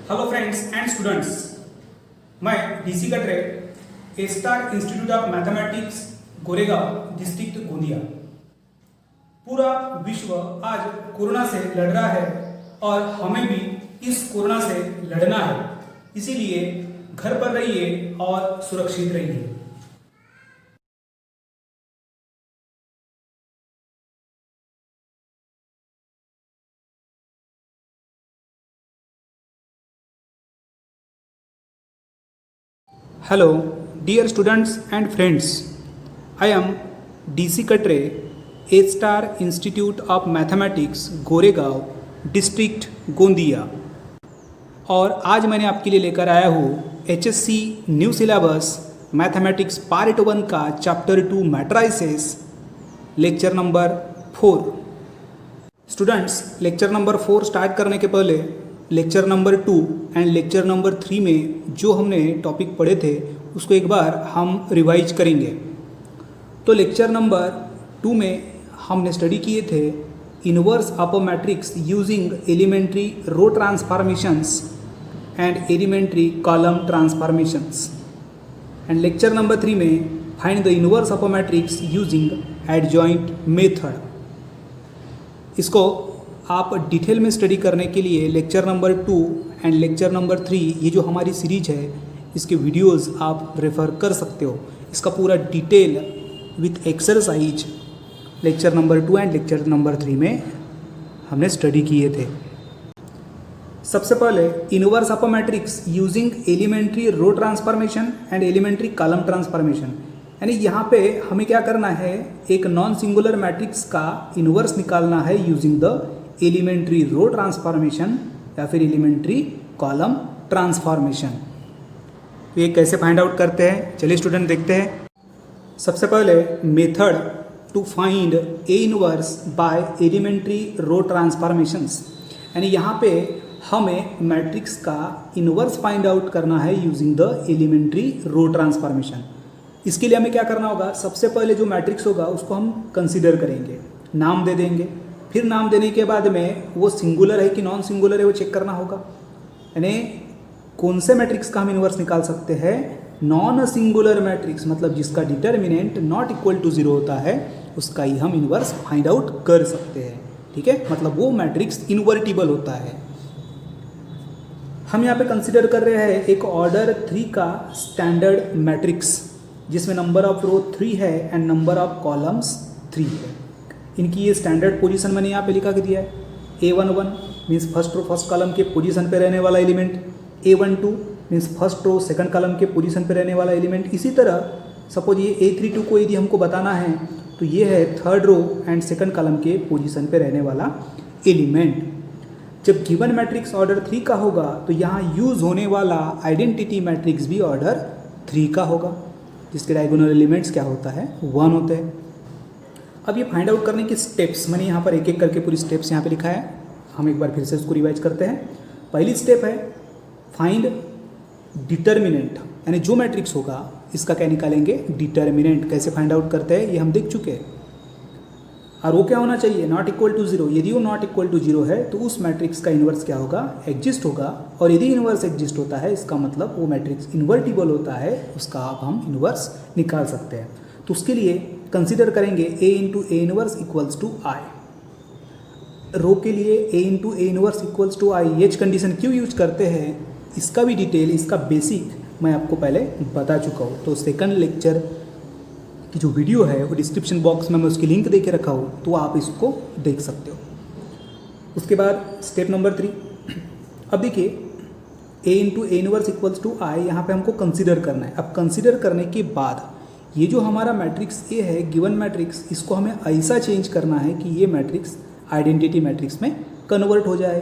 Hello friends and students, मैं DC Katre A star institute of mathematics Goregaon district Gondia. पूरा विश्व आज कोरोना से लड़ रहा है और हमें भी इस कोरोना से लड़ना है। इसीलिए घर पर रहिए और सुरक्षित रहिए। Hello, dear students and friends. I am DC Katre, A Star Institute of Mathematics, Goregaon, district Gondia. और आज मैंने आपके लिए लेकर आया हूँ HSC new syllabus mathematics part 1 का chapter 2 matrices lecture number 4। Students, lecture number 4 start करने के पहले lecture number 2 and lecture number 3 में जो हमने टॉपिक पढ़े थे उसको एक बार हम रिवाइज करेंगे। तो लेक्चर नंबर 2 में हमने स्टडी किए थे inverse of a matrix using elementary row transformations and elementary column transformations. And lecture number 3 में find the inverse of a matrix using adjoint method. इसको आप डिटेल में स्टडी करने के लिए lecture number 2 and lecture number 3 ये जो हमारी सीरीज है इसके वीडियोस आप रेफ़र कर सकते हो। इसका पूरा detail with exercise lecture number 2 and lecture number 3 में हमने स्टडी किए थे। सबसे पहले inverse of a matrix using elementary row transformation and elementary column transformation. यानी यहाँ पे हमें क्या करना है, एक नॉन सिंगुलर मैट्रिक्स का इनवर्स निकालना है using the elementary row transformation या फिर एलिमेंट्री कॉलम ट्रांसफॉर्मेशन। तो ये कैसे फाइंड आउट करते हैं, चलिए स्टूडेंट देखते हैं। सबसे पहले method to find A inverse by elementary row transformations. यानी यहाँ पे हमें मैट्रिक्स का इनवर्स फाइंड आउट करना है using the elementary row transformation. इसके लिए हमें क्या करना होगा, सबसे पहले जो मैट्रिक्स होगा उसको हम कंसीडर करेंगे, नाम दे देंगे। फिर नाम देने के बाद में वो सिंगुलर है कि नॉन सिंगुलर है वो चेक करना होगा। यानी कौन से मैट्रिक्स का हम इनवर्स निकाल सकते हैं, नॉन सिंगुलर मैट्रिक्स, मतलब जिसका डिटर्मिनेंट नॉट इक्वल टू 0 होता है उसका ही हम इनवर्स फाइंड आउट कर सकते हैं। ठीक है, मतलब वो मैट्रिक्स इन्वर्टिबल होता है। हम यहाँ पे कंसिडर कर रहे हैं एक ऑर्डर 3 का स्टैंडर्ड मैट्रिक्स जिसमें नंबर ऑफ रो 3 है एंड नंबर ऑफ कॉलम्स 3 है। इनकी ये स्टैंडर्ड पोजीशन मैंने यहाँ पे लिखा के दिया है। A11 means first row first column के पोजीशन पे रहने वाला element, A12 means first row second column के पोजीशन पे रहने वाला एलिमेंट। इसी तरह सपोज ये A32 को यदि हमको बताना है तो ये है third row and second column के पोजीशन पे रहने वाला एलिमेंट। जब गिवन मैट्रिक्स ऑर्डर 3 का होगा तो यहाँ यूज़ होने वाला आइडेंटिटी मैट्रिक्स भी ऑर्डर 3 का होगा, जिसके डायगोनल एलिमेंट्स क्या होता है, 1 होते हैं। अब ये फाइंड आउट करने की स्टेप्स मैंने यहाँ पर एक एक करके पूरी स्टेप्स यहाँ पे लिखा है। हम एक बार फिर से इसको रिवाइज करते हैं। पहली स्टेप है फाइंड डिटर्मिनेंट, यानी जो मैट्रिक्स होगा इसका क्या निकालेंगे, डिटर्मिनेंट। कैसे फाइंड आउट करते हैं ये हम देख चुके हैं। और वो क्या होना चाहिए, नॉट इक्वल टू 0। यदि वो नॉट इक्वल टू 0 है तो उस मैट्रिक्स का इन्वर्स क्या होगा, एग्जिस्ट होगा। और यदि इन्वर्स एग्जिस्ट होता है इसका मतलब वो मैट्रिक्स इन्वर्टिबल होता है, उसका अब हम इन्वर्स निकाल सकते हैं। तो उसके लिए कंसीडर करेंगे A into A inverse equals to I. Row के लिए A into A inverse equals to I. ये कंडीशन क्यों यूज करते हैं इसका भी डिटेल, इसका बेसिक मैं आपको पहले बता चुका हूँ। तो सेकंड लेक्चर की जो वीडियो है वो डिस्क्रिप्शन बॉक्स में मैं उसकी लिंक दे के रखा हूँ, तो आप इसको देख सकते हो। उसके बाद स्टेप नंबर 3। अब देखिए A into A inverse equals to I, यहाँ पे हमको कंसीडर करना है। अब कंसीडर करने के बाद ये जो हमारा मैट्रिक्स ए है गिवन मैट्रिक्स, इसको हमें ऐसा चेंज करना है कि ये मैट्रिक्स आइडेंटिटी मैट्रिक्स में कन्वर्ट हो जाए।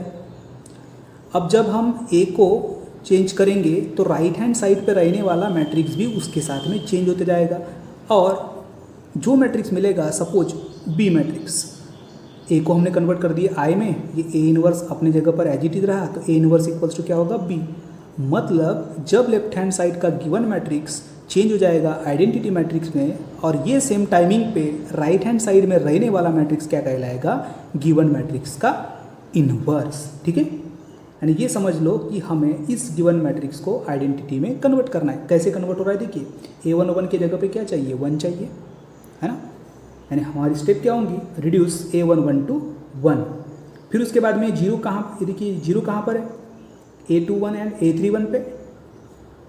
अब जब हम ए को चेंज करेंगे तो राइट हैंड साइड पे रहने वाला मैट्रिक्स भी उसके साथ में चेंज होते जाएगा। और जो मैट्रिक्स मिलेगा, सपोज बी मैट्रिक्स, ए को हमने कन्वर्ट कर दिया आई में, ये ए इनवर्स अपने जगह पर एज इट इज रहा, तो ए इनवर्स इक्वल्स टू क्या होगा, बी। मतलब जब लेफ्ट हैंड साइड का गिवन मैट्रिक्स चेंज हो जाएगा आइडेंटिटी मैट्रिक्स में, और ये सेम टाइमिंग पे राइट हैंड साइड में रहने वाला मैट्रिक्स क्या कहलाएगा, गिवन मैट्रिक्स का इनवर्स। ठीक है, यानी ये समझ लो कि हमें इस गिवन मैट्रिक्स को आइडेंटिटी में कन्वर्ट करना है। कैसे कन्वर्ट हो रहा है देखिए, A11 की जगह पे क्या चाहिए, 1 चाहिए, है ना। यानी हमारी स्टेप क्या होंगी, रिड्यूस A11 टू 1। फिर उसके बाद में जीरो कहाँ, ये देखिए जीरो कहाँ पर है, A21 एंड A31 पे।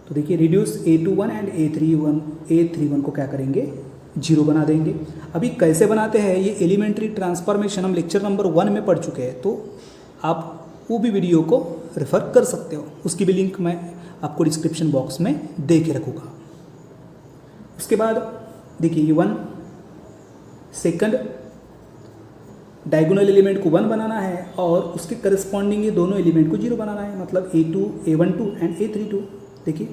तो देखिए रिड्यूस A21 एंड A31 को क्या करेंगे, जीरो बना देंगे। अभी कैसे बनाते हैं ये एलिमेंट्री ट्रांसफॉर्मेशन हम लेक्चर नंबर 1 में पढ़ चुके हैं, तो आप वो भी वीडियो को रेफर कर सकते हो, उसकी भी लिंक मैं आपको डिस्क्रिप्शन बॉक्स में दे के रखूँगा। उसके बाद देखिए ये 1 सेकंड डायगोनल एलिमेंट को 1 बनाना है और उसके करस्पॉन्डिंग ये दोनों एलिमेंट को 0 बनाना है, मतलब A12 एंड A32। देखिए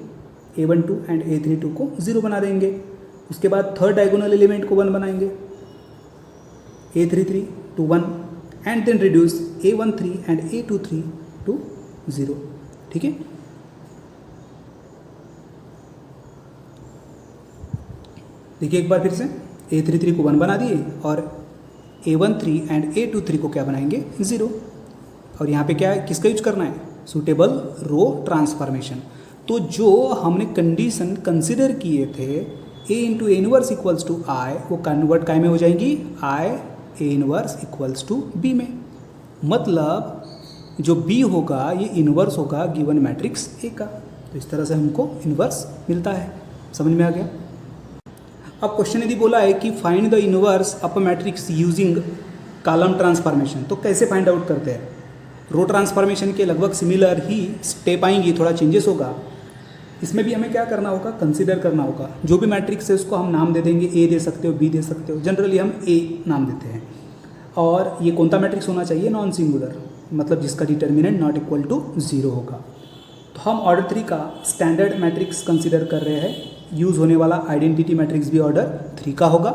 A12 एंड A32 को 0 बना देंगे। उसके बाद थर्ड डायगोनल एलिमेंट को 1 बनाएंगे, A33 to 1 and then reduce A13 and A23 to 0। ठीक है, देखिए एक बार फिर से A33 को 1 बना दिए और A13 एंड A23 को क्या बनाएंगे, 0। और यहाँ पे क्या है, किसका यूज करना है, सूटेबल रो ट्रांसफॉर्मेशन। तो जो हमने कंडीशन कंसिडर किए थे A into A inverse equals to I, वो कन्वर्ट काय में हो जाएंगी, I A inverse equals to B में। मतलब जो B होगा ये इनवर्स होगा गिवन मैट्रिक्स A का। तो इस तरह से हमको इनवर्स मिलता है। समझ में आ गया। अब क्वेश्चन यदि बोला है कि find the inverse of a matrix using column transformation, तो कैसे फाइंड आउट करते हैं। रो ट्रांसफॉर्मेशन के लगभग सिमिलर ही स्टेप आएंगी, थोड़ा चेंजेस होगा। इसमें भी हमें क्या करना होगा, कंसीडर करना होगा। जो भी मैट्रिक्स है उसको हम नाम दे देंगे, A दे सकते हो, B दे सकते हो, जनरली हम A नाम देते हैं। और ये कौन सा मैट्रिक्स होना चाहिए, नॉन सिंगुलर, मतलब जिसका डिटर्मिनेंट नॉट इक्वल टू 0 होगा। तो हम ऑर्डर 3 का स्टैंडर्ड मैट्रिक्स कंसीडर कर रहे हैं। यूज होने वाला आइडेंटिटी मैट्रिक्स भी ऑर्डर 3 का होगा।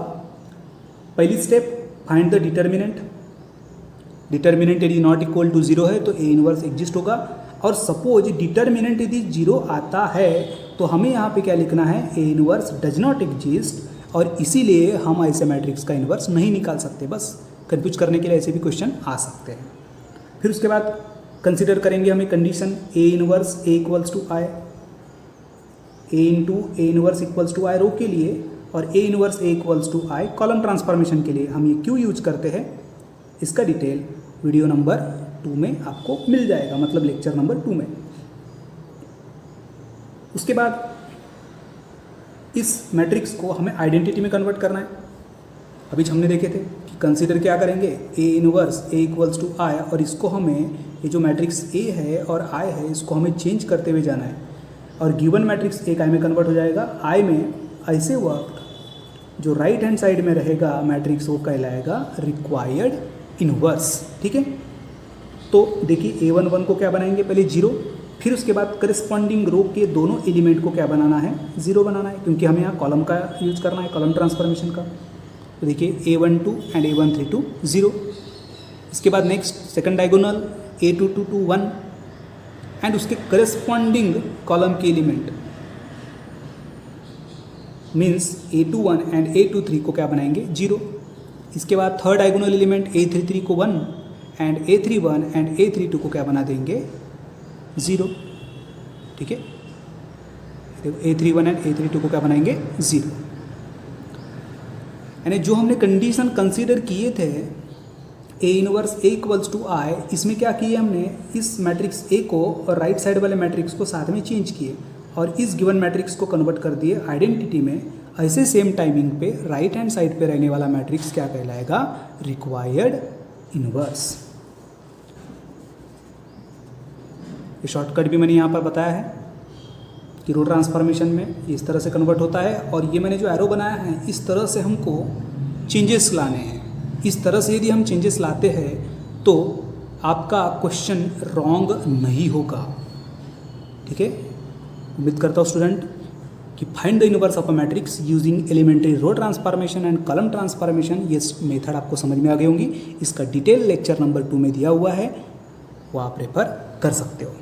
पहली step, find the determinant. Determinant यदि नॉट इक्वल टू 0 है तो A इनवर्स एग्जिस्ट होगा। और सपोज डिटर्मिनेंट यदि 0 आता है तो हमें यहाँ पे क्या लिखना है, A inverse does not exist, और इसीलिए हम ऐसे मैट्रिक्स का इनवर्स नहीं निकाल सकते। बस कंफ्यूज करने के लिए ऐसे भी क्वेश्चन आ सकते हैं। फिर उसके बाद कंसिडर करेंगे हमें condition A inverse A equals to I, A into A inverse equals to I row के लिए, और A inverse A equals to I column transformation के लिए हम ये क्यों यूज करते हैं, इसका डिटेल वीडियो नंबर 2 में आपको मिल जाएगा, मतलब लेक्चर नंबर 2 में। उसके बाद इस मैट्रिक्स को हमें आइडेंटिटी में कन्वर्ट करना है। अभी हमने देखे थे कि कंसीडर क्या करेंगे, A inverse A equals to I, और इसको हमें ये जो मैट्रिक्स A है और I है इसको हमें चेंज करते हुए जाना है। और गिवन मैट्रिक्स एक I में कन्वर्ट हो जाएगा। I में ऐसे वक्त जो राइट हैंड साइड में रहेगा मैट्रिक्स वो कहलाएगा रिक्वायर्ड इनवर्स। ठीक है, तो देखिए A11 को क्या बनाएंगे, पहले 0, फिर उसके बाद करस्पॉन्डिंग रो के दोनों एलिमेंट को क्या बनाना है, 0 बनाना है, क्योंकि हमें यहाँ कॉलम का यूज करना है, कॉलम ट्रांसफॉर्मेशन का। तो देखिए A12 एंड A13 टू 0। इसके बाद next second diagonal A22 to 1 and उसके करस्पॉन्डिंग कॉलम के element means A21 and A23 को क्या बनाएंगे, 0। इसके बाद थर्ड डायगोनल एलिमेंट A33 को 1 एंड A31 एंड A32 को क्या बना देंगे, 0। ठीक है, A31 एंड A32 को क्या बनाएंगे, 0। यानी जो हमने कंडीशन कंसीडर किए थे A inverse A equals to I, इसमें क्या किए हमने, इस मैट्रिक्स A को और राइट साइड वाले मैट्रिक्स को साथ में चेंज किए और इस गिवन मैट्रिक्स को कन्वर्ट कर दिए आइडेंटिटी में। ऐसे सेम टाइमिंग पे राइट हैंड साइड पे रहने वाला मैट्रिक्स क्या कहलाएगा, रिक्वायर्ड इनवर्स। ये शॉर्टकट भी मैंने यहाँ पर बताया है कि रो ट्रांसफॉर्मेशन में इस तरह से कन्वर्ट होता है, और ये मैंने जो एरो बनाया है इस तरह से हमको चेंजेस लाने हैं। इस तरह से यदि हम चेंजेस लाते हैं तो आपका क्वेश्चन रॉन्ग नहीं होगा। ठीक है, उम्मीद करता हूँ स्टूडेंट कि find the inverse of a matrix using elementary row transformation and column transformation, ये मेथड आपको समझ में आ गई होंगी। इसका डिटेल लेक्चर नंबर 2 में दिया हुआ है, वो आप रेफर कर सकते हो।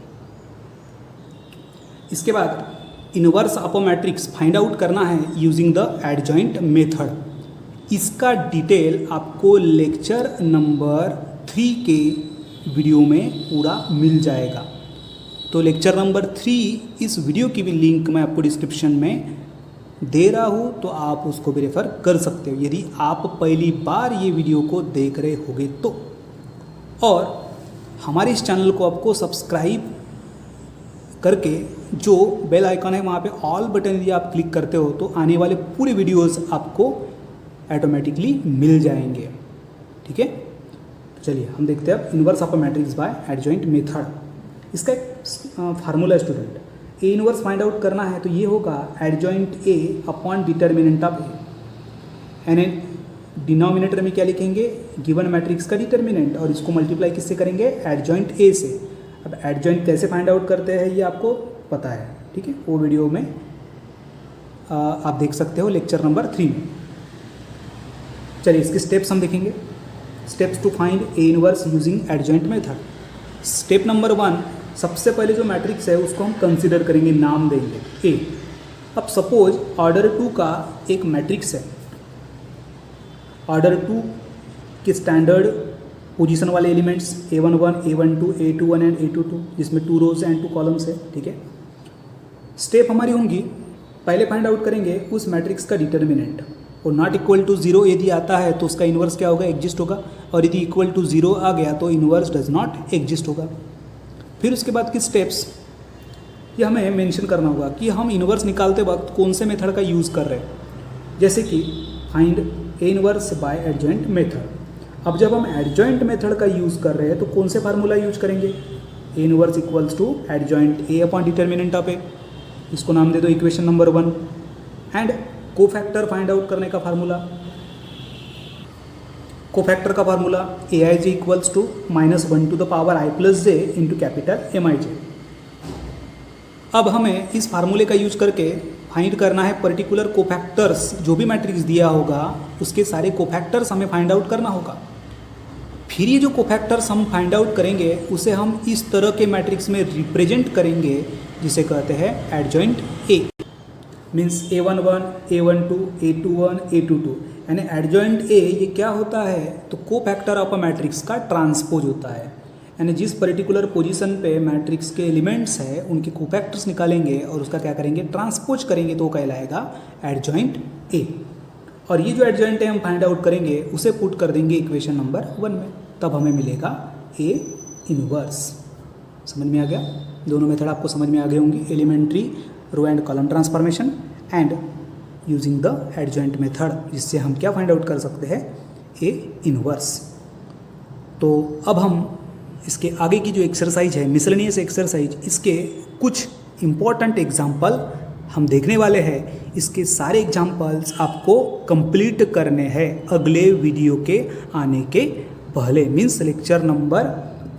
इसके बाद inverse of a matrix find out करना है यूजिंग द एडजॉइंट मेथड। इसका डिटेल आपको लेक्चर नंबर 3 के वीडियो में पूरा मिल जाएगा। तो लेक्चर नंबर 3 इस वीडियो की भी लिंक मैं आपको डिस्क्रिप्शन में दे रहा हूँ, तो आप उसको भी रेफ़र कर सकते हो यदि आप पहली बार ये वीडियो को देख रहे होगे तो। और हमारे इस चैनल को आपको सब्सक्राइब करके जो बेल आइकन है वहाँ पे ऑल बटन यदि आप क्लिक करते हो तो आने वाले पूरे वीडियोस आपको ऑटोमेटिकली मिल जाएंगे। ठीक है, तो चलिए हम देखते हैं अब inverse of a matrix by adjoint method. इसका एक formula student, A inverse find out करना है तो ये होगा adjoint A upon determinant of A. यानी डिनोमिनेटर में क्या लिखेंगे, गिवन मैट्रिक्स का डिटर्मिनेंट, और इसको मल्टीप्लाई किससे करेंगे, एडजॉइंट ए से। अब एडजॉइंट कैसे फाइंड आउट करते हैं ये आपको पता है, ठीक है, वो वीडियो में आप देख सकते हो लेक्चर नंबर 3 में। चलिए इसके स्टेप्स हम देखेंगे। Steps to find A inverse using adjoint method. Step number 1, सबसे पहले जो मैट्रिक्स है उसको हम कंसीडर करेंगे, नाम देंगे ए। अब सपोज ऑर्डर 2 का एक मैट्रिक्स है, ऑर्डर 2 के स्टैंडर्ड पोजीशन वाले elements A11, A12, A21 and A22, जिसमें 2 रोज एंड 2 कॉलम्स है। ठीक है, स्टेप हमारी होंगी, पहले फाइंड आउट करेंगे उस मैट्रिक्स का डिटर्मिनेंट, और नॉट इक्वल टू 0 यदि आता है तो उसका इन्वर्स क्या होगा, एग्जिस्ट होगा, और यदि इक्वल टू 0 आ गया तो इन्वर्स डज नॉट एग्जिस्ट होगा। फिर उसके बाद के स्टेप्स ये हमें मेंशन करना होगा कि हम इन्वर्स निकालते वक्त कौन से मेथड का यूज़ कर रहे हैं, जैसे कि find A inverse bye adjoint method. अब जब हम एडजॉइंट मेथड का यूज़ कर रहे हैं तो कौन से फार्मूला यूज करेंगे, A inverse equals to adjoint A upon determinant of A, इसको नाम दे दो equation number 1। And cofactor find out करने का फार्मूला, कोफैक्टर का formula A I J equals to -1 to the power I plus J into capital M I J. अब हमें इस फार्मूले का यूज करके फाइंड करना है पर्टिकुलर कोफैक्टर्स, जो भी मैट्रिक्स दिया होगा उसके सारे कोफैक्टर्स हमें फाइंड आउट करना होगा। फिर ये जो कोफैक्टर्स हम फाइंड आउट करेंगे उसे हम इस तरह के मैट्रिक्स में रिप्रेजेंट करेंगे जिसे कहते हैं adjoint A. Means A11, A12, A21, A22, यानी एडजॉइंट ए ये क्या होता है, तो कोफैक्टर ऑफ अ मैट्रिक्स का ट्रांसपोज होता है। यानी जिस पर्टिकुलर पोजीशन पे मैट्रिक्स के एलिमेंट्स है उनके कोफैक्टर्स निकालेंगे और उसका क्या करेंगे, ट्रांसपोज करेंगे, तो वो कहलाएगा एडजॉइंट ए। और ये जो एडजॉइंट ए हम फाइंड आउट करेंगे उसे पुट कर देंगे इक्वेशन नंबर 1 में, तब हमें मिलेगा ए इनवर्स। समझ में आ गया, दोनों मेथड आपको समझ में आ गए होंगी, elementary row and column transformation and using the adjoint method, जिससे हम क्या फाइंड आउट कर सकते हैं, ए इनवर्स। तो अब हम इसके आगे की जो एक्सरसाइज है, मिसलेनियस एक्सरसाइज, इसके कुछ इम्पॉर्टेंट एग्जाम्पल हम देखने वाले हैं। इसके सारे एग्जाम्पल्स आपको कंप्लीट करने हैं अगले वीडियो के आने के पहले, मीन्स लेक्चर नंबर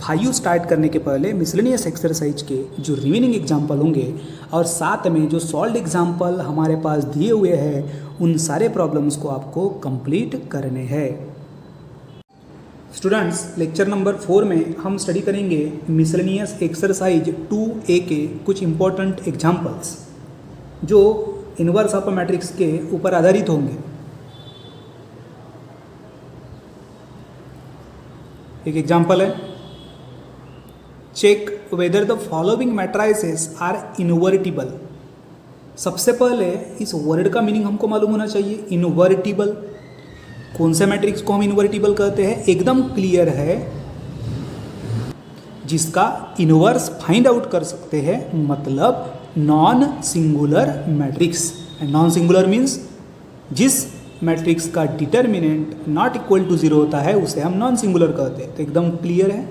5 स्टार्ट करने के पहले मिसलेनियस एक्सरसाइज के जो रिमेनिंग एग्जाम्पल होंगे और साथ में जो सॉल्व एग्जाम्पल हमारे पास दिए हुए हैं उन सारे प्रॉब्लम्स को आपको कंप्लीट करने हैं। स्टूडेंट्स, लेक्चर नंबर 4 में हम स्टडी करेंगे मिसलेनियस एक्सरसाइज 2A के कुछ इम्पोर्टेंट एग्जाम्पल्स जो इनवर्स ऑफ अ मैट्रिक्स के ऊपर आधारित होंगे। एक एग्जाम्पल है, check whether the following matrices are invertible. सबसे पहले इस वर्ड का मीनिंग हमको मालूम होना चाहिए, इनवर्टिबल। कौन से मैट्रिक्स को हम इनवर्टिबल कहते हैं, एकदम क्लियर है, जिसका इनवर्स फाइंड आउट कर सकते हैं, मतलब non singular matrix. Non singular means जिस मैट्रिक्स का डिटर्मिनेंट नॉट इक्वल टू 0 होता है उसे हम नॉन सिंगुलर कहते हैं। तो एकदम क्लियर है।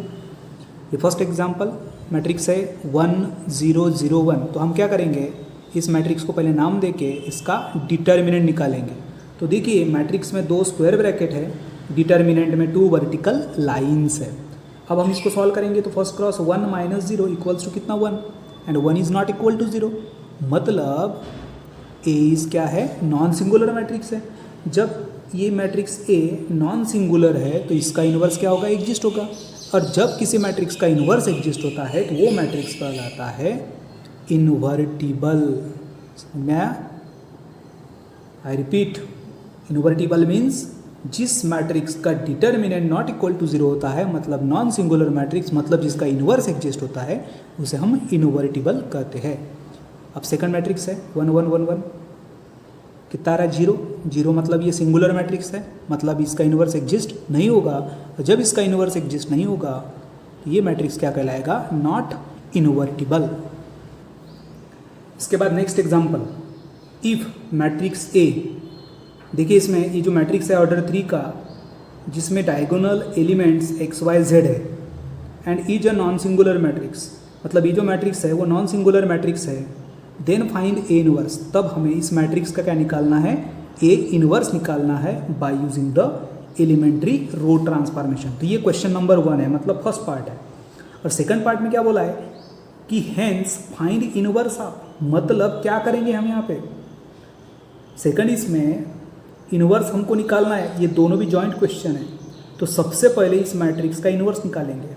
ये फर्स्ट एग्जांपल मैट्रिक्स है 1 0 0 1। तो हम क्या करेंगे, इस मैट्रिक्स को पहले नाम देके इसका डिटर्मिनेंट निकालेंगे। तो देखिए मैट्रिक्स में 2 स्क्वायर ब्रैकेट है, डिटर्मिनेंट में 2 वर्टिकल लाइन्स है। अब हम इसको सॉल्व करेंगे तो फर्स्ट क्रॉस 1 - 0 इक्वल्स टू कितना 1, and 1 is not equal to 0, मतलब ए इज़ क्या है, नॉन सिंगुलर मैट्रिक्स है। जब ये मैट्रिक्स ए नॉन सिंगुलर है तो इसका इन्वर्स क्या होगा, एग्जिस्ट होगा। और जब किसी मैट्रिक्स का इन्वर्स एग्जिस्ट होता है तो वो मैट्रिक्स कहलाता है इनवर्टिबल। मैं आई रिपीट, इनवर्टिबल मीन्स जिस मैट्रिक्स का डिटर्मिनेंट नॉट इक्वल टू 0 होता है, मतलब नॉन सिंगुलर मैट्रिक्स, मतलब जिसका इन्वर्स एग्जिस्ट होता है, उसे हम इनवर्टिबल कहते हैं। अब सेकंड मैट्रिक्स है 1 1 1 1, कितना आ रहा है 0 0, मतलब ये सिंगुलर मैट्रिक्स है, मतलब इसका इन्वर्स एग्जिस्ट नहीं होगा। और जब इसका इन्वर्स एग्जिस्ट नहीं होगा तो ये मैट्रिक्स क्या कहलाएगा, नॉट इनवर्टिबल। इसके बाद next example, if matrix A, देखिए इसमें ये जो मैट्रिक्स है ऑर्डर 3 का, जिसमें diagonal elements X Y Z है and is a non singular matrix, मतलब ये जो मैट्रिक्स है वो नॉन सिंगुलर मैट्रिक्स है, देन फाइंड ए इनवर्स, तब हमें इस मैट्रिक्स का क्या निकालना है, ए इनवर्स निकालना है by using the elementary row transformation. तो ये क्वेश्चन नंबर 1 है, मतलब फर्स्ट पार्ट है। और सेकंड पार्ट में क्या बोला है कि हेंस फाइंड इनवर्स ऑफ, मतलब क्या करेंगे हम यहाँ पे, सेकंड इसमें इनवर्स हमको निकालना है, ये दोनों भी जॉइंट क्वेश्चन है। तो सबसे पहले इस मैट्रिक्स का इनवर्स निकालेंगे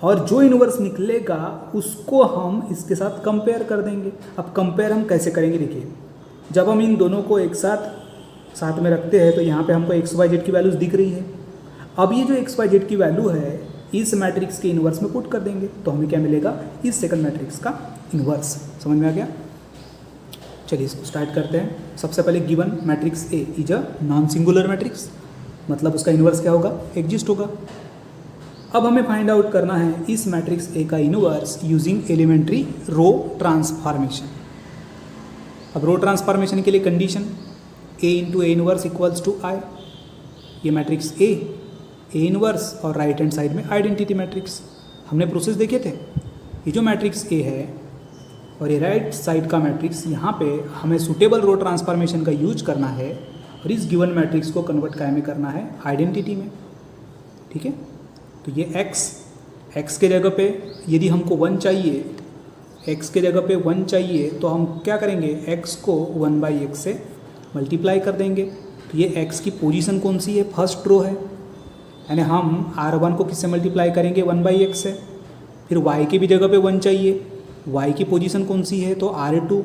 और जो इनवर्स निकलेगा उसको हम इसके साथ कंपेयर कर देंगे। अब कंपेयर हम कैसे करेंगे, देखिए जब हम इन दोनों को एक साथ में रखते हैं तो यहाँ पे हमको एक्स वाई जेड की वैल्यूज दिख रही है। अब ये जो एक्स वाई जेड की वैल्यू है इस मैट्रिक्स के इनवर्स में पुट कर देंगे तो हमें क्या मिलेगा, इस सेकंड मैट्रिक्स का इनवर्स। समझ में आ गया? चलिए इसको स्टार्ट करते हैं। सबसे पहले given matrix A is a non singular matrix, मतलब उसका इनवर्स क्या होगा, एग्जिस्ट होगा। अब हमें फाइंड आउट करना है इस मैट्रिक्स ए का inverse using elementary row transformation. अब रो ट्रांसफॉर्मेशन के लिए condition A into A inverse equals to I, ये मैट्रिक्स ए इनवर्स और राइट हैंड साइड में आइडेंटिटी मैट्रिक्स। हमने प्रोसेस देखे थे, ये जो मैट्रिक्स ए है और ये राइट साइड का मैट्रिक्स, यहाँ पे हमें सुटेबल रो ट्रांसफॉर्मेशन का यूज करना है और इस गिवन मैट्रिक्स को कन्वर्ट काय में करना है, आइडेंटिटी में। ठीक है, तो ये x के जगह पे यदि हमको 1 चाहिए, x के जगह पे 1 चाहिए तो हम क्या करेंगे, x को 1/x से मल्टीप्लाई कर देंगे। तो ये x की पोजीशन कौन सी है, फर्स्ट रो है, यानी हम r1 को किससे मल्टीप्लाई करेंगे, 1/x से। फिर y की भी जगह पे 1 चाहिए, y की पोजीशन कौन सी है, तो r2,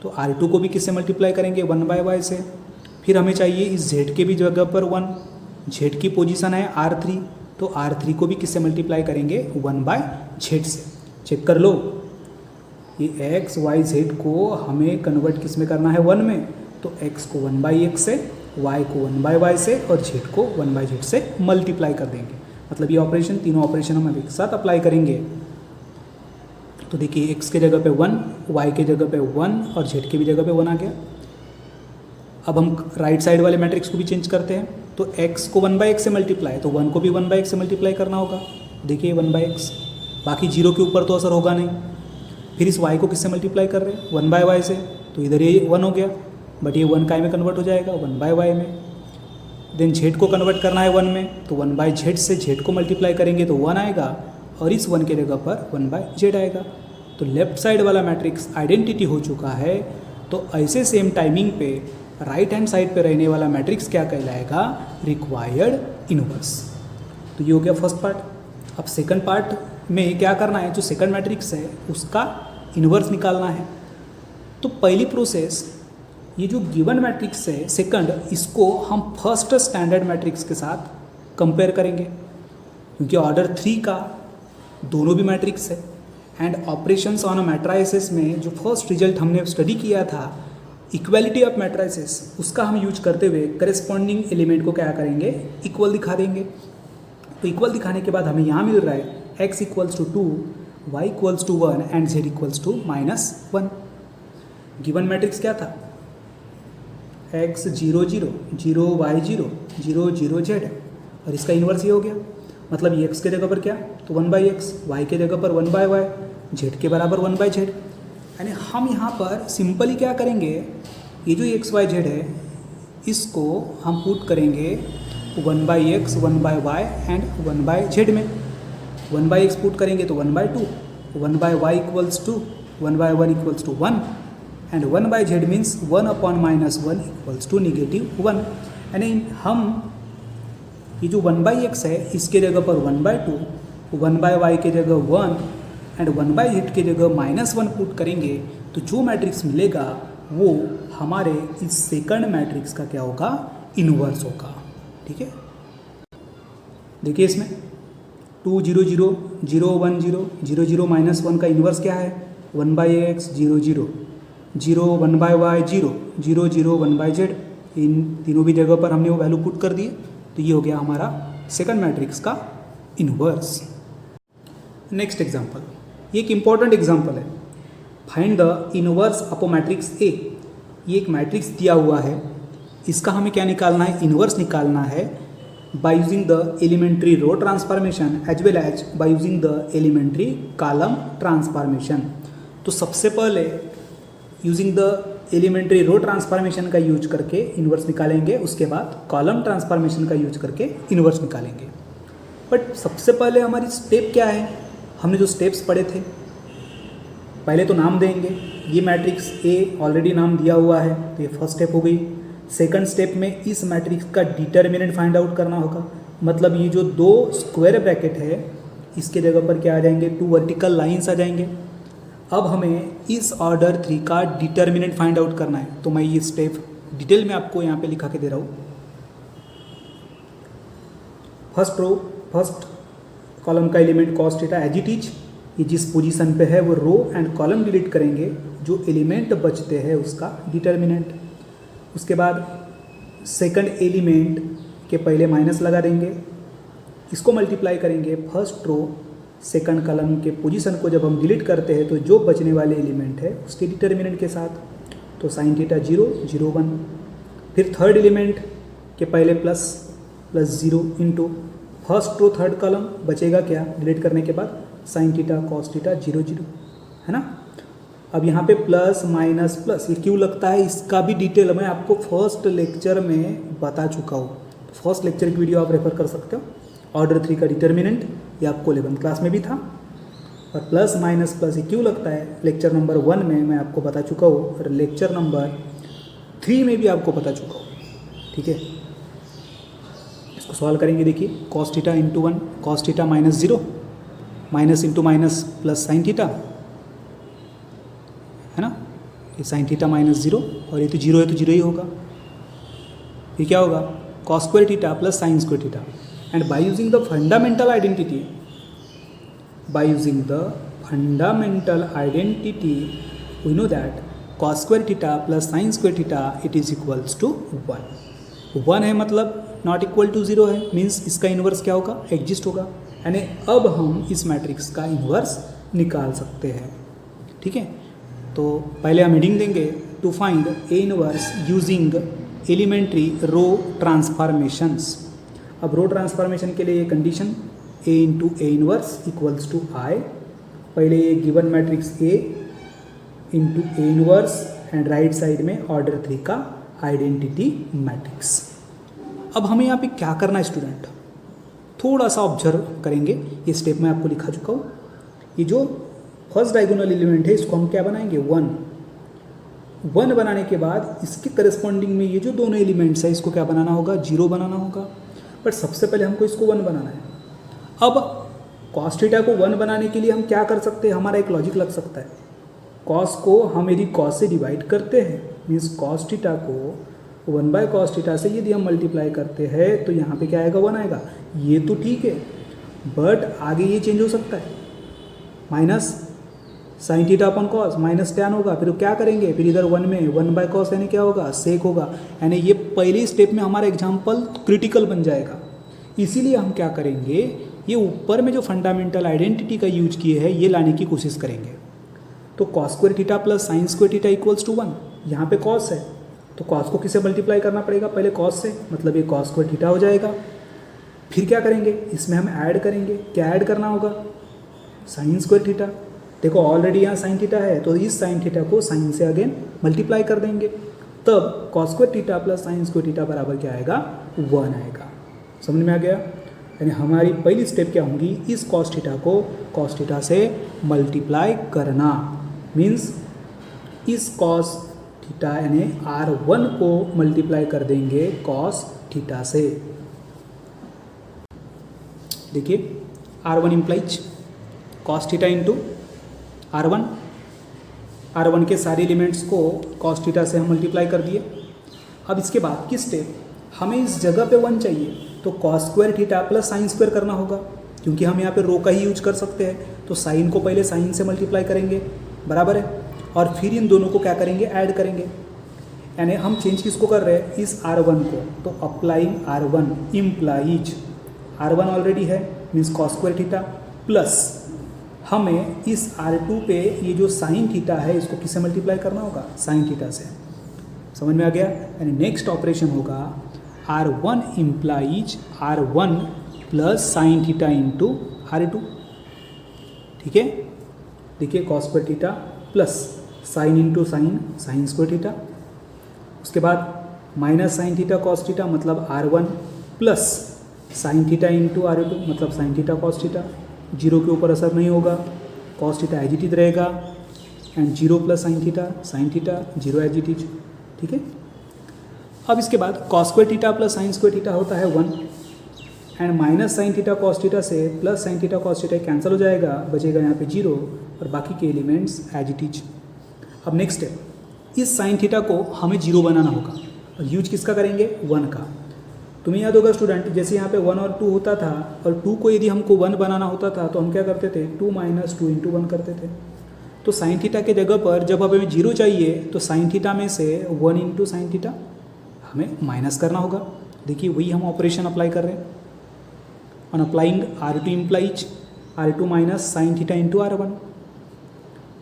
तो r2 को भी किससे मल्टीप्लाई करेंगे, 1/y से। फिर हमें चाहिए इस z के भी जगह पर 1, z की पोजीशन है r3, तो r3 को भी किससे मल्टीप्लाई करेंगे, 1/z से। चेक कर लो, ये x y z को हमें कन्वर्ट किस में करना है, 1 में, तो x को 1/x से, y को 1/y से और z को 1/z से मल्टीप्लाई कर देंगे। मतलब ये ऑपरेशन, तीनों ऑपरेशन हम एक साथ अप्लाई करेंगे। तो देखिए x के जगह पे 1, y के जगह पे 1 और z के भी जगह पे 1 आ गया। अब हम राइट साइड वाले मैट्रिक्स को भी चेंज करते हैं, तो x को 1/x से मल्टीप्लाई, तो 1 को भी 1/x से मल्टीप्लाई करना होगा। देखिए 1/x, बाकी 0 के ऊपर तो असर होगा नहीं। फिर इस y को किससे मल्टीप्लाई कर रहे हैं, 1/y से, तो इधर ये 1 हो गया, बट ये 1 काय में कन्वर्ट हो जाएगा, 1/y में। देन z को कन्वर्ट करना है 1 में, तो 1/z से z को मल्टीप्लाई करेंगे तो 1 आएगा और इस 1 के जगह पर 1/z आएगा। तो लेफ्ट साइड वाला मैट्रिक्स आइडेंटिटी हो चुका है। तो ऐसे सेम टाइमिंग पे राइट हैंड साइड पे रहने वाला मैट्रिक्स क्या कहलाएगा, रिक्वायर्ड इनवर्स। तो ये हो गया फर्स्ट पार्ट। अब सेकंड पार्ट में क्या करना है, जो सेकंड मैट्रिक्स है उसका इनवर्स निकालना है। तो पहली प्रोसेस, ये जो गिवन मैट्रिक्स है सेकंड, इसको हम फर्स्ट स्टैंडर्ड मैट्रिक्स के साथ कंपेयर करेंगे, क्योंकि ऑर्डर 3 का दोनों भी मैट्रिक्स है। And operations on a matrices में जो फर्स्ट रिजल्ट हमने स्टडी किया था, इक्वालिटी ऑफ मैट्राइसिस, उसका हम यूज करते हुए करेस्पॉन्डिंग एलिमेंट को क्या करेंगे, इक्वल दिखा देंगे। तो इक्वल दिखाने के बाद हमें यहाँ मिल रहा है x equals to 2, y equals to 1 and z equals to -1। Given matrix क्या था, x 0 0 0 y 0 0 0 z, और इसका इन्वर्स ये हो गया। मतलब ये x के जगह पर क्या, तो 1/x, y के जगह पर 1/y, z के बराबर 1/z। यानी हम यहाँ पर सिंपली क्या करेंगे, ये जो x y z है इसको हम पुट करेंगे 1/x 1/y एंड 1/z में। 1/x पुट करेंगे तो 1/2, 1/y equals to 1/1 equals to 1 and 1/z means 1/-1 equals to -1। यानी हम ये जो 1/x है इसके जगह पर 1/2, 1/y के जगह 1 एंड 1/z के जगह -1 पुट करेंगे तो जो मैट्रिक्स मिलेगा वो हमारे इस सेकंड मैट्रिक्स का क्या होगा, इनवर्स होगा। ठीक है, देखिए इसमें 2 0 0 0 1 0 0 0 -1 का इन्वर्स क्या है 1/x 0 0 0 1/y 0 0 0 1/z। इन तीनों भी जगह पर हमने वो वैल्यू पुट कर दिए, तो ये हो गया हमारा सेकंड मैट्रिक्स का इन्वर्स। नेक्स्ट एग्जांपल, ये एक इम्पॉर्टेंट एग्जांपल है। Find the inverse of matrix A. ये एक मैट्रिक्स दिया हुआ है, इसका हमें क्या निकालना है, इन्वर्स निकालना है by using the elementary row transformation as well as by using the elementary column transformation. तो सबसे पहले using the elementary row transformation का यूज करके इन्वर्स निकालेंगे, उसके बाद कॉलम ट्रांसफॉर्मेशन का यूज करके इन्वर्स निकालेंगे। बट सबसे पहले हमारी स्टेप क्या है, हमने जो स्टेप्स पढ़े थे, पहले तो नाम देंगे। ये मैट्रिक्स ए ऑलरेडी नाम दिया हुआ है, तो ये फर्स्ट स्टेप हो गई। सेकंड स्टेप में इस मैट्रिक्स का डिटर्मिनेंट फाइंड आउट करना होगा, मतलब ये जो 2 स्क्वायर ब्रैकेट है इसके जगह पर क्या आ जाएंगे, 2 वर्टिकल लाइंस आ जाएंगे। अब हमें इस ऑर्डर 3 का डिटर्मिनेंट फाइंड आउट करना है, तो मैं ये स्टेप डिटेल में आपको यहाँ पे लिखा के दे रहा हूँ। फर्स्ट कॉलम का element cos theta as it is, ये जिस पोजीशन पे है वो रो एंड कॉलम डिलीट करेंगे, जो एलिमेंट बचते हैं उसका डिटर्मिनेंट। उसके बाद सेकंड एलिमेंट के पहले माइनस लगा देंगे, इसको मल्टीप्लाई करेंगे फर्स्ट रो सेकंड कॉलम के पोजीशन को जब हम डिलीट करते हैं तो जो बचने वाले एलिमेंट है उसके डिटर्मिनेंट के साथ, तो साइन थीटा 0 0 1। फिर थर्ड एलिमेंट के पहले plus 0 into first row third column बचेगा क्या डिलीट करने के बाद, साइन थीटा कॉस थीटा 0 0, है ना। अब यहाँ पे प्लस माइनस प्लस ये क्यों लगता है, इसका भी डिटेल मैं आपको फर्स्ट लेक्चर में बता चुका हूँ। फर्स्ट लेक्चर की वीडियो आप रेफर कर सकते हो। ऑर्डर 3 का डिटर्मिनेंट ये आपको 11th क्लास में भी था, और प्लस माइनस प्लस ये क्यों लगता है लेक्चर नंबर 1 में मैं आपको बता चुका हूँ, और लेक्चर नंबर 3 में भी आपको बता चुका हूँ। ठीक है, इसको सॉल्व करेंगे। देखिए cos theta into 1 cos theta minus 0 minus into minus plus sine theta, है ना। ये साइन थीटा माइनस 0 और ये तो 0 है तो 0 ही होगा। ये क्या होगा, cos square theta plus sine square theta. And by using the fundamental identity, by using the fundamental identity we know that cos square theta plus sine square theta it is equals to 1। 1 है मतलब not equal to 0 है, means इसका inverse क्या होगा, exist होगा। यानी अब हम इस मैट्रिक्स का इन्वर्स निकाल सकते हैं। ठीक है, तो पहले हम हेडिंग देंगे to find A inverse using elementary row transformations. अब रो ट्रांसफॉर्मेशन के लिए ये condition A into A inverse equals to I. पहले ये given matrix A into A inverse and right side में ऑर्डर 3 का आइडेंटिटी मैट्रिक्स। अब हमें यहाँ पे क्या करना है स्टूडेंट, थोड़ा सा ऑब्जर्व करेंगे। ये स्टेप मैं आपको लिखा चुका हूँ। ये जो फर्स्ट डायगोनल एलिमेंट है इसको हम क्या बनाएंगे, 1 बनाने के बाद इसके करस्पॉन्डिंग में ये जो दोनों एलिमेंट्स है इसको क्या बनाना होगा, 0 बनाना होगा। बट सबसे पहले हमको इसको 1 बनाना है। अब कॉस थीटा को 1 बनाने के लिए हम क्या कर सकते हैं, हमारा एक लॉजिक लग सकता है। कॉस को हम यदि कॉस से डिवाइड करते हैं, मीन्स कॉस थीटा को 1/cos थीटा से यदि हम मल्टीप्लाई करते हैं तो यहाँ पे क्या आएगा, 1 आएगा। ये तो ठीक है, बट आगे ये चेंज हो सकता है, minus sine theta upon cos minus tan होगा। फिर क्या करेंगे, फिर इधर 1 में 1/cos यानी क्या होगा, सेक होगा। यानी ये पहले स्टेप में हमारा एग्जाम्पल क्रिटिकल बन जाएगा। इसीलिए हम क्या करेंगे, ये ऊपर में जो फंडामेंटल आइडेंटिटी का यूज किए हैं ये लाने की कोशिश करेंगे। तो cos square theta plus sine square theta equals to 1। यहाँ पे कॉस है तो कॉस को किससे मल्टीप्लाई करना पड़ेगा, पहले कॉस से, मतलब ये कॉस स्क्वायर थीटा हो जाएगा। फिर क्या करेंगे, इसमें हम ऐड करेंगे। क्या ऐड करना होगा, साइन स्क्वायर थीटा। देखो ऑलरेडी यहाँ साइन थीटा है तो इस साइन थीटा को साइन से अगेन मल्टीप्लाई कर देंगे, तब cos square theta plus sine square theta बराबर क्या आएगा, 1 आएगा। समझ में आ गया। यानी हमारी पहली स्टेप क्या होगी, इस कॉस थीटा को कॉस थीटा से मल्टीप्लाई करना, मीन्स इस कॉस थीटा यानी R1 को मल्टीप्लाई कर देंगे कॉस थीटा से। देखिए R1 implies cos theta into R1 के सारे एलिमेंट्स को कॉस थीटा से हम मल्टीप्लाई कर दिए। अब इसके बाद की स्टेप, हमें इस जगह पे 1 चाहिए, तो cos square theta plus sine square करना होगा, क्योंकि हम यहाँ पे रो का ही यूज कर सकते हैं। तो साइन को पहले साइन से मल्टीप्लाई करेंगे, बराबर है, और फिर इन दोनों को क्या करेंगे, ऐड करेंगे। यानी हम चेंज किसको कर रहे हैं, इस R1 को। तो applying R1 implies R1 already है, means cos square theta, plus हमें इस R2 पे ये जो साइन थीटा है इसको किससे मल्टीप्लाई करना होगा, साइन थीटा से। समझ में आ गया। यानी नेक्स्ट ऑपरेशन होगा R1 implies R1 plus sine theta into R2। ठीक है, देखिए cos square theta plus sine into sine, sine square theta. उसके बाद minus sine theta cos theta, मतलब R1 plus sine theta into R2, मतलब sine theta cos theta. Zero के ऊपर असर नहीं होगा, cos theta as it is रहेगा, and zero plus sine theta zero as it is. ठीक है, अब इसके बाद cos square theta plus sine square theta होता है 1, and minus sine theta cos theta से plus sine theta cos theta cancel हो जाएगा, बचेगा यहाँ पे 0 और बाकी के एलिमेंट्स एज इट इज। अब नेक्स्ट है, इस साइन थीटा को हमें 0 बनाना होगा, और यूज किसका करेंगे, 1 का। तुम्हें याद होगा स्टूडेंट, जैसे यहाँ पे 1 और 2 होता था, और 2 को यदि हमको 1 बनाना होता था तो हम क्या करते थे, 2 - 2 × 1 करते थे। तो साइन थीटा के जगह पर जब हमें 0 चाहिए तो साइन थीटा में से 1 × साइन थीटा हमें माइनस करना होगा। देखिए वही हम ऑपरेशन अप्लाई कर रहे हैं। On applying R2 implies R2 minus sine theta into R1।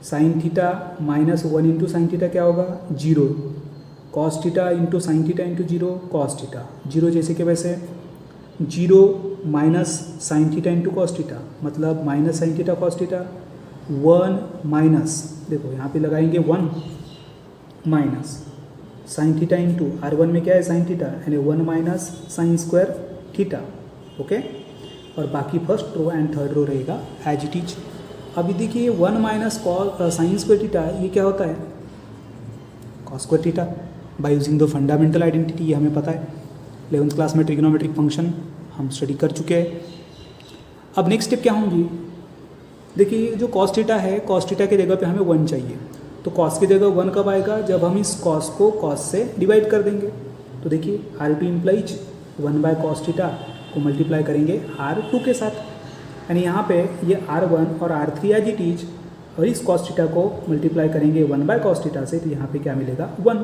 Sine theta minus 1 × sine theta क्या होगा, 0। Cos theta into sine theta into 0 cos theta, 0 जैसे कि वैसे। 0 minus sine theta into cos theta, मतलब minus sine theta cos theta. 1 minus, देखो यहाँ पे लगाएंगे 1 minus sine theta into R1 में क्या है, साइन थीटा, यानी 1 minus sine square theta. Okay, और बाकी first row and third row रहेगा एज इट इज। अभी देखिए 1 माइनस साइन स्क्वायर थीटा, ये क्या होता है, cos square theta, bye using the fundamental identity. ये हमें पता है, 11th क्लास में ट्रिग्नोमेट्रिक फंक्शन हम स्टडी कर चुके हैं। अब नेक्स्ट स्टेप क्या होंगी, देखिए जो कॉस थीटा है, कॉस थीटा की जगह पे हमें 1 चाहिए, तो कॉस की जगह 1 कब आएगा, जब हम इस कॉस को कॉस से डिवाइड कर देंगे। तो देखिए R2 इम्प्लाइज 1/cos थीटा को मल्टीप्लाई करेंगे R2 के साथ, यानी यहाँ पे ये R1 और R3 एज इट इज, और इस cos थीटा को मल्टीप्लाई करेंगे 1/cos थीटा से, तो यहाँ पे क्या मिलेगा, 1।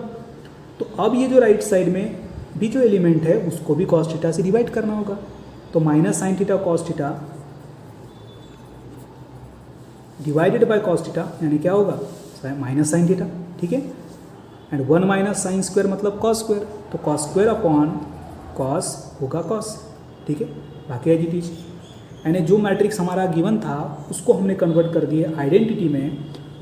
तो अब ये जो राइट साइड में भी जो एलिमेंट है उसको भी cos थीटा से डिवाइड करना होगा। तो minus sine theta cos theta divided by cos theta, यानी क्या होगा, माइनस साइन थीटा। ठीक है, एंड 1 माइनस साइन स्क्वायर मतलब कॉस स्क्वायर, तो कॉस स्क्वायर अपॉन कॉस होगा कॉस। ठीक है, बाकी एज इट इज, यानी जो मैट्रिक्स हमारा गिवन था उसको हमने कन्वर्ट कर दिए आइडेंटिटी में।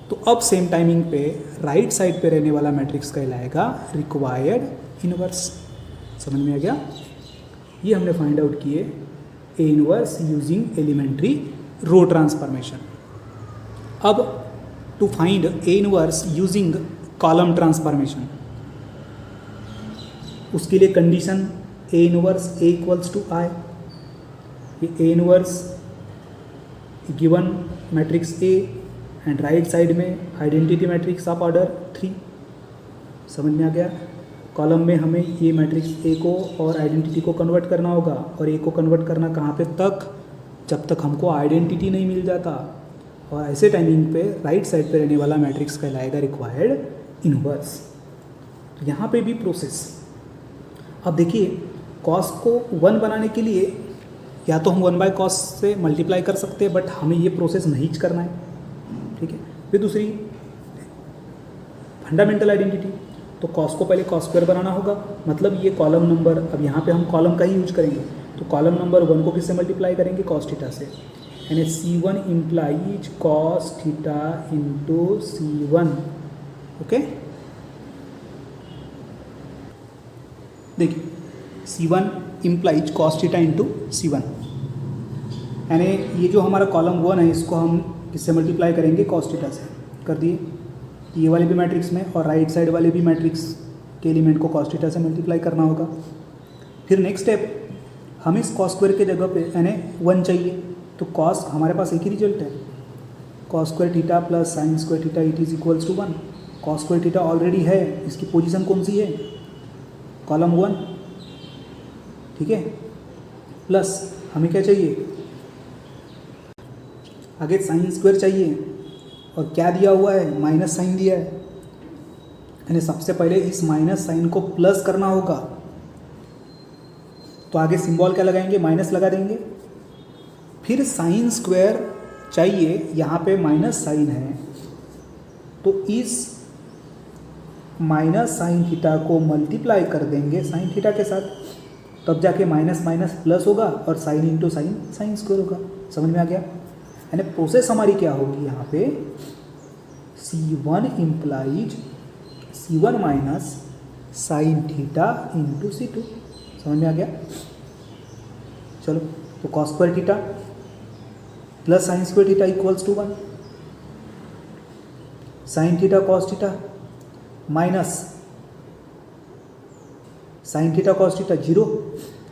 तो अब सेम टाइमिंग पे राइट साइड पे रहने वाला मैट्रिक्स कहलाएगा रिक्वायर्ड इनवर्स। समझ में आ गया, ये हमने फाइंड आउट किए A inverse using elementary row transformation. अब to find A inverse using column transformation, उसके लिए condition A inverse A = I। ये A inverse given matrix A and right side में आइडेंटिटी मैट्रिक्स ऑफ ऑर्डर 3। समझ में आ गया, कॉलम में हमें ये मैट्रिक्स A को और आइडेंटिटी को कन्वर्ट करना होगा, और A को कन्वर्ट करना कहाँ पे तक, जब तक हमको आइडेंटिटी नहीं मिल जाता, और ऐसे टाइमिंग पे राइट साइड पे रहने वाला मैट्रिक्स कहलाएगा रिक्वायर्ड इनवर्स। तो यहाँ पे भी प्रोसेस, अब देखिए कॉस को 1 बनाने के लिए या तो हम 1/cos से मल्टीप्लाई कर सकते हैं, बट हमें ये प्रोसेस नहीं करना है। ठीक है, फिर दूसरी फंडामेंटल आइडेंटिटी, तो कॉस को पहले कॉस स्क्वायर बनाना होगा, मतलब ये कॉलम नंबर, अब यहाँ पे हम कॉलम का ही यूज करेंगे, तो कॉलम नंबर 1 को किससे मल्टीप्लाई करेंगे, cos थीटा से, यानी C1 implies cos theta into C1। Okay, देखिए C1 implies cos theta into C1, यानी ये जो हमारा कॉलम 1 है इसको हम किससे मल्टीप्लाई करेंगे, cos थीटा से। कर दिए, ये वाले भी मैट्रिक्स में और राइट साइड वाले भी मैट्रिक्स के एलिमेंट को cos थीटा से मल्टीप्लाई करना होगा। फिर नेक्स्ट स्टेप, हम इस cos स्क्वायर के जगह पे यानी 1 चाहिए, तो cos हमारे पास एक ही रिजल्ट है, cos square theta plus sine square theta it is equals to 1। cos square theta already है, इसकी पोजीशन कौन सी है, कॉलम 1, ठीक है, प्लस हमें क्या चाहिए, आगे साइन स्क्वायर चाहिए, और क्या दिया हुआ है, माइनस साइन दिया है, यानी सबसे पहले इस माइनस साइन को प्लस करना होगा, तो आगे सिंबल क्या लगाएंगे, माइनस लगा देंगे। फिर साइन स्क्वायर चाहिए, यहाँ पे माइनस साइन है, तो इस माइनस साइन थीटा को मल्टीप्लाई कर देंगे साइन थीटा के साथ, तब जाके माइनस माइनस प्लस होगा और sign into sine sine square होगा। समझ में आ गया? यानी प्रोसेस हमारी क्या होगी यहाँ पे, C1 implies C1 minus sine theta into C2। समझ में आ गया? चलो, तो cos square theta plus sine square theta equals to 1, sine theta cos theta minus sine theta cos theta, zero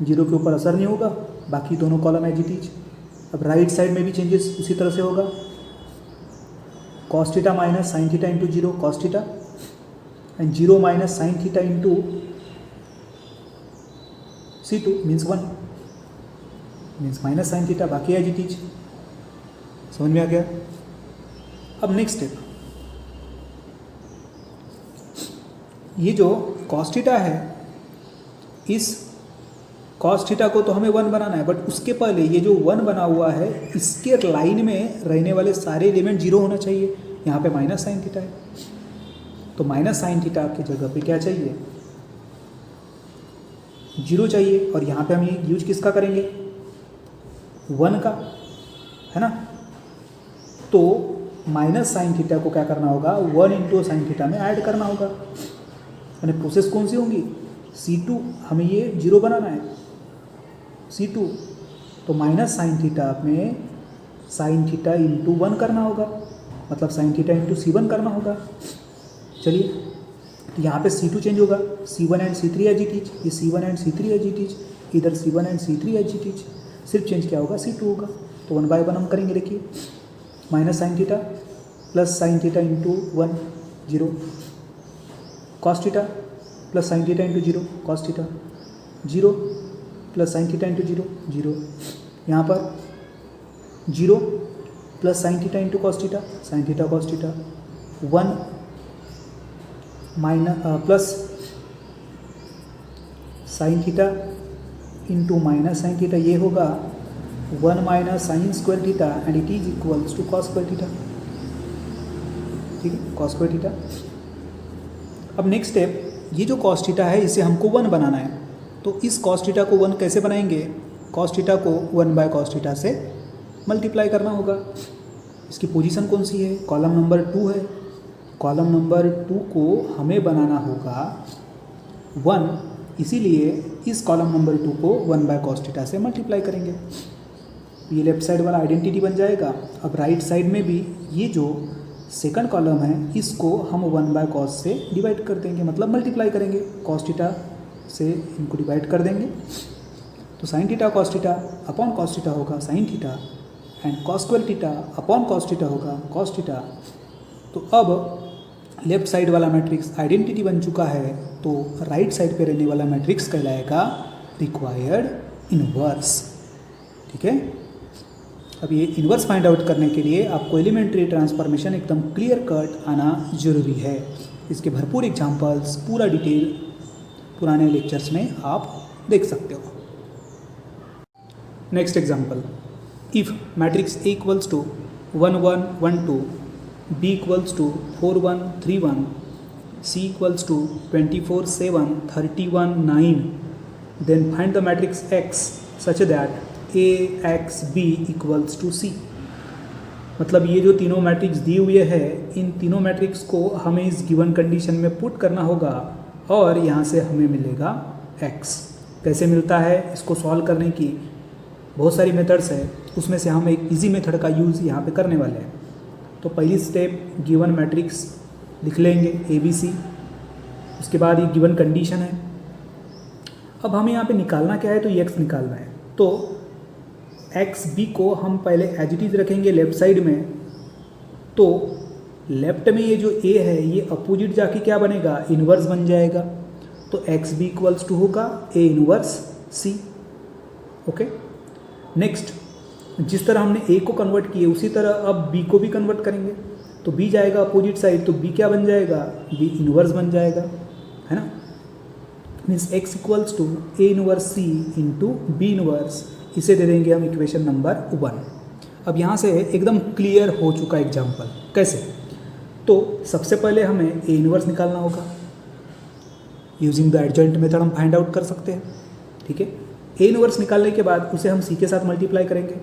के ऊपर असर नहीं होगा, बाकी दोनों कॉलम एज इट इज। अब राइट साइड में भी चेंजेस उसी तरह से होगा, cos theta minus sine theta into zero cos theta, and zero minus sine theta into C2 means 1, means minus sine theta, बाकी एज इट इज। समझ में आ गया? अब नेक्स्ट स्टेप, ये जो कॉस थीटा है, इस कॉस थीटा को तो हमें 1 बनाना है, बट उसके पहले ये जो 1 बना हुआ है, इसके लाइन में रहने वाले सारे एलिमेंट 0 होना चाहिए। यहाँ पे माइनस साइन थीटा है, तो माइनस साइन थीटा की जगह पे क्या चाहिए, 0 चाहिए, और यहाँ पे हम ये यूज किसका करेंगे, 1 का, है ना। तो माइनस साइन थीटा को क्या करना होगा, 1 इंटू साइन थीटा में ऐड करना होगा। यानी प्रोसेस कौन सी होंगी, C2 हमें ये 0 बनाना है, C2, तो माइनस साइन थीटा में साइन थीटा इंटू 1 करना होगा, मतलब साइन थीटा इंटू C1 करना होगा। चलिए, तो यहाँ पे C2 चेंज होगा, C1 and C3 as it is, ये C1 and C3 as it is, इधर C1 and C3 as it is, सिर्फ चेंज क्या होगा, C2 होगा। तो 1 बाय 1 हम करेंगे, देखिए, minus sine theta plus sine theta into 1 0, cos theta plus sine theta into 0 cos theta, 0 plus sine theta into 0 0, यहाँ पर 0 plus sine theta into cos theta, sine theta cos theta, 1 minus plus sine theta into minus sine theta, ये होगा 1 minus sine square theta and it is equals to cos square theta. ठीक है, cos square theta. अब next step, ये जो cos theta है इसे हमको 1 बनाना है, तो इस कॉस थीटा को 1 कैसे बनाएंगे, कॉस थीटा को 1 बाय कॉस थीटा से मल्टीप्लाई करना होगा। इसकी पोजीशन कौन सी है, कॉलम नंबर 2 है, कॉलम नंबर 2 को हमें बनाना होगा 1, इसीलिए इस कॉलम नंबर 2 को 1 बाय कॉस थीटा से मल्टीप्लाई करेंगे। ये लेफ्ट साइड वाला आइडेंटिटी बन जाएगा। अब राइट साइड में भी ये जो सेकंड कॉलम है, इसको हम 1 बाय कॉस से डिवाइड कर देंगे, मतलब मल्टीप्लाई करेंगे, कॉस थीटा से इनको डिवाइड कर देंगे, तो sine theta cos theta upon cos theta होगा sine theta, and cos square theta upon cos theta होगा कॉस थीटा। तो अब लेफ्ट साइड वाला मैट्रिक्स आइडेंटिटी बन चुका है, तो राइट साइड पे रहने वाला मैट्रिक्स कहलाएगा रिक्वायर्ड इनवर्स। ठीक है, अब ये इन्वर्स फाइंड आउट करने के लिए आपको एलिमेंट्री ट्रांसफॉर्मेशन एकदम क्लियर कट आना जरूरी है। इसके भरपूर एग्जांपल्स, पूरा डिटेल पुराने लेक्चर्स में आप देख सकते हो। Next example, if matrix A equals to 1 1 1 2, B equals to 4 1 3 1, C equals to 24 7 31 9, then find the matrix X such that A X B equals to C। मतलब ये जो तीनों मैट्रिक्स दिए हुए हैं, इन तीनों मैट्रिक्स को हमें इस गिवन कंडीशन में पुट करना होगा और यहाँ से हमें मिलेगा X। कैसे मिलता है, इसको सॉल्व करने की बहुत सारी मेथड्स है, उसमें से हम एक इजी मेथड का यूज़ यहाँ पे करने वाले हैं। तो पहली स्टेप, गिवन मैट्रिक्स लिख लेंगे ABC, उसके बाद ये गिवन कंडीशन है। अब हमें यहाँ पे निकालना क्या है, तो X निकालना है। तो XB को हम पहले एज इट इज रखेंगे लेफ्ट साइड में, तो लेफ्ट में ये जो A है ये अपोजिट जाके क्या बनेगा, इन्वर्स बन जाएगा। तो XB इक्वल्स टू होगा A inverse C। Okay. Next, जिस तरह हमने ए को कन्वर्ट किए उसी तरह अब बी को भी कन्वर्ट करेंगे। तो बी जाएगा अपोजिट साइड, तो बी क्या बन जाएगा, बी इनवर्स बन जाएगा, है ना। Means x equals to A inverse C into B inverse, इसे दे देंगे हम इक्वेशन नंबर 1। अब यहाँ से एकदम क्लियर हो चुका एग्जाम्पल। कैसे, तो सबसे पहले हमें ए इनवर्स निकालना होगा। यूजिंग द एडजॉइंट मेथड हम फाइंड आउट कर सकते हैं, ठीक है। ए इनवर्स निकालने के बाद उसे हम सी के साथ मल्टीप्लाई करेंगे,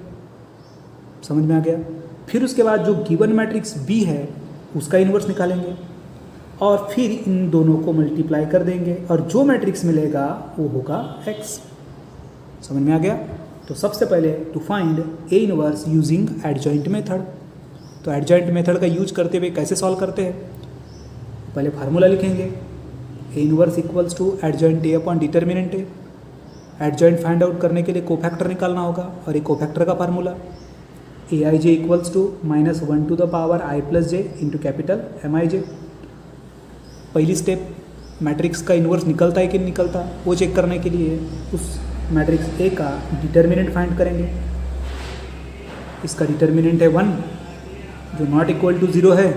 समझ में आ गया। फिर उसके बाद जो गिवन मैट्रिक्स बी है उसका इनवर्स निकालेंगे और फिर इन दोनों को मल्टीप्लाई कर देंगे और जो मैट्रिक्स मिलेगा वो होगा x। समझ में आ गया। तो सबसे पहले to find A inverse using adjoint method, तो एडजॉइंट मेथड का यूज करते हुए कैसे सॉल्व करते हैं, पहले फार्मूला लिखेंगे A inverse equals to adjoint A upon determinant A. Adjoint find out करने के लिए कोफैक्टर निकालना होगा और ये कोफैक्टर का formula A I J equals to -1 to the power I plus J into capital M I J. पहली step, matrix का इन्वर्स निकलता है कि नहीं निकलता वो चेक करने के लिए उस मैट्रिक्स ए का डिटर्मिनेंट फाइंड करेंगे। इसका डिटर्मिनेंट है 1 जो नॉट इक्वल टू 0 है,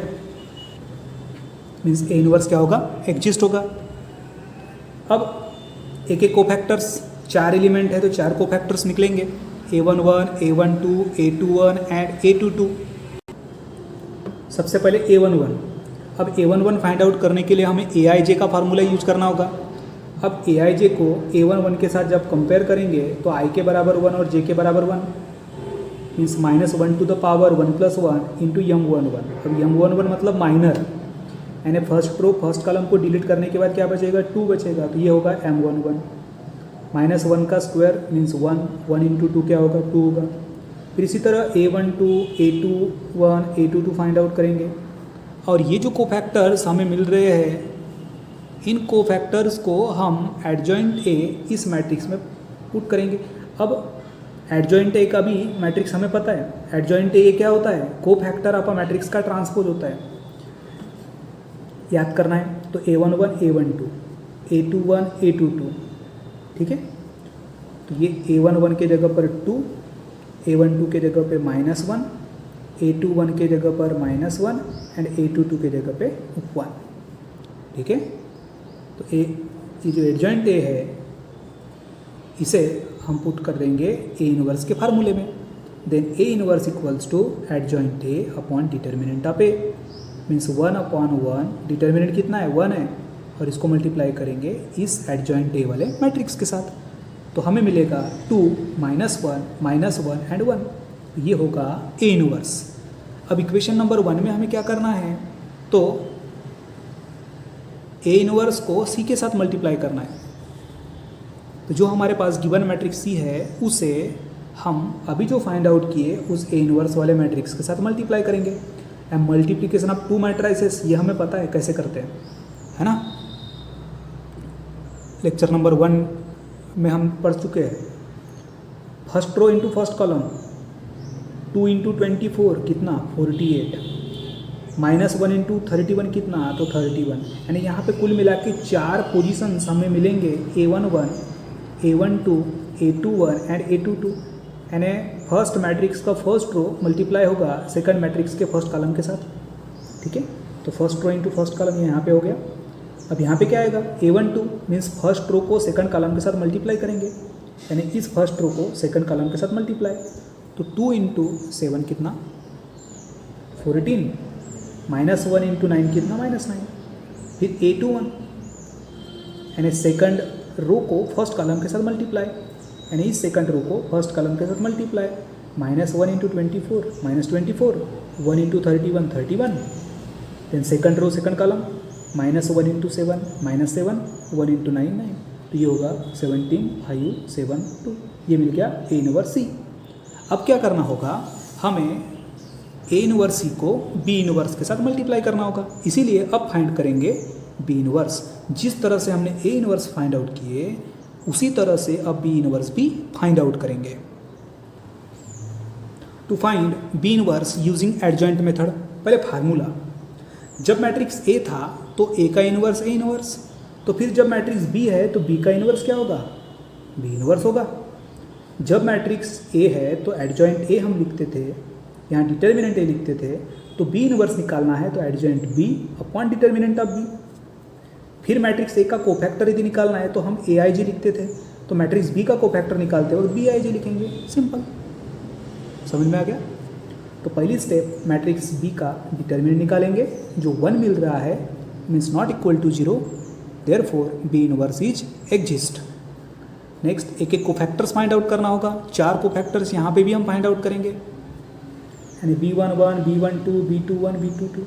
मीन्स ए इनवर्स क्या होगा, एग्जिस्ट होगा। अब एक एक कोफैक्टर्स, 4 एलिमेंट है तो 4 कोफैक्टर्स निकलेंगे, A11, A12, A21 and A22। सबसे पहले A11। अब A11 फाइंड आउट करने के लिए हमें AIJ का फार्मूला यूज करना होगा। अब AIJ को A11 के साथ जब कंपेयर करेंगे तो I के बराबर 1 और J के बराबर 1, means -1 to the power 1 + 1 into M11। अब M11 मतलब माइनर, यानी फर्स्ट रो फर्स्ट कॉलम को डिलीट करने के बाद क्या बचेगा, 2 बचेगा, तो ये होगा M11। -1 का स्क्वायर मीन्स 1, 1 इंटू 2 क्या होगा, 2 होगा। फिर इसी तरह A12, A21, A22 find out करेंगे और ये जो कोफैक्टर्स हमें मिल रहे हैं इन कोफैक्टर्स को हम एडजॉइंट ए इस मैट्रिक्स में पुट करेंगे। अब एडजॉइंट ए का भी मैट्रिक्स हमें पता है, एडजॉइंट ए क्या होता है, कोफैक्टर ऑफ अ मैट्रिक्स का ट्रांसपोज होता है, याद करना है। तो A11, A12, A21, A22, ठीक है। तो ये A11 के जगह पर 2, A12 के जगह पे -1, A21 के जगह पर -1 एंड A22 के जगह पे 1, ठीक है। तो ये जो एडजॉइंट ए है इसे हम पुट कर देंगे ए इनवर्स के फार्मूले में। Then A inverse equals to adjoint A upon determinant of A, means 1/1, determinant कितना है, 1 है, और इसको मल्टीप्लाई करेंगे इस एडजॉइंट ए वाले मैट्रिक्स के साथ। तो हमें मिलेगा 2 -1 -1 एंड 1, ये होगा ए इनवर्स। अब इक्वेशन नंबर 1 में हमें क्या करना है, तो ए इनवर्स को सी के साथ मल्टीप्लाई करना है। तो जो हमारे पास गिवन मैट्रिक्स सी है उसे हम अभी जो फाइंड आउट किए उस ए इनवर्स वाले मैट्रिक्स के साथ मल्टीप्लाई करेंगे। एंड मल्टीप्लिकेशन ऑफ 2 मैट्राइसेस ये हमें पता है कैसे करते हैं, है ना। लेक्चर नंबर 1 में हम पढ़ चुके हैं। First row into first column, 2 into 24 कितना, 48, -1 इंटू 31 कितना, तो 31। यानी यहाँ पे कुल मिला के 4 पोजिशंस हमें मिलेंगे, A11, A12, A21 and A22। यानी फर्स्ट मैट्रिक्स का फर्स्ट रो मल्टीप्लाई होगा सेकंड मैट्रिक्स के फर्स्ट कॉलम के साथ, ठीक है। तो first row into first column यहाँ पे हो गया। अब यहाँ पे क्या आएगा, A12 मीन्स फर्स्ट रो को सेकंड कॉलम के साथ मल्टीप्लाई करेंगे, यानी इस फर्स्ट रो को सेकंड कॉलम के साथ मल्टीप्लाई। तो 2 इंटू 7 कितना, 14, -1 इंटू 9 कितना, -9। फिर A21 यानी सेकंड रो को फर्स्ट कॉलम के साथ मल्टीप्लाई, यानी इस सेकंड रो को फर्स्ट कॉलम के साथ multiply, -1 into 24 -24, 1 into 31 31, then second row second column, -1 into 7 -7, 1 into 9 9, तो ये होगा 17 5 7 2, ये मिल गया ए इनवर्स सी। अब क्या करना होगा, हमें ए इनवर्स सी को बी इनवर्स के साथ मल्टीप्लाई करना होगा, इसीलिए अब फाइंड करेंगे बी इनवर्स। जिस तरह से हमने ए इनवर्स फाइंड आउट किए उसी तरह से अब बी इनवर्स भी फाइंड आउट करेंगे। To find B inverse using adjoint method, पहले फार्मूला, जब मैट्रिक्स ए था तो ए का इनवर्स ए इनवर्स, तो फिर जब मैट्रिक्स बी है तो बी का इनवर्स क्या होगा, बी इनवर्स होगा। जब मैट्रिक्स ए है तो एडजॉइंट ए हम लिखते थे, यहाँ डिटर्मिनेंट ए लिखते थे, तो बी इनवर्स निकालना है तो adjoint B upon determinant of B. फिर मैट्रिक्स ए का कोफैक्टर यदि निकालना है तो हम ए आई जी लिखते थे, तो मैट्रिक्स बी का कोफैक्टर निकालते वक्त बी आई जी लिखेंगे, सिंपल। समझ में आ गया? तो पहली स्टेप मैट्रिक्स बी का डिटर्मिनेंट निकालेंगे, जो 1 मिल रहा है means not equal to 0, therefore B inverse is exist. Next एक एक कोफैक्टर्स फाइंड आउट करना होगा, 4 कोफैक्टर्स यहाँ पे भी हम फाइंड आउट करेंगे, यानी B11, B12, B21, B22।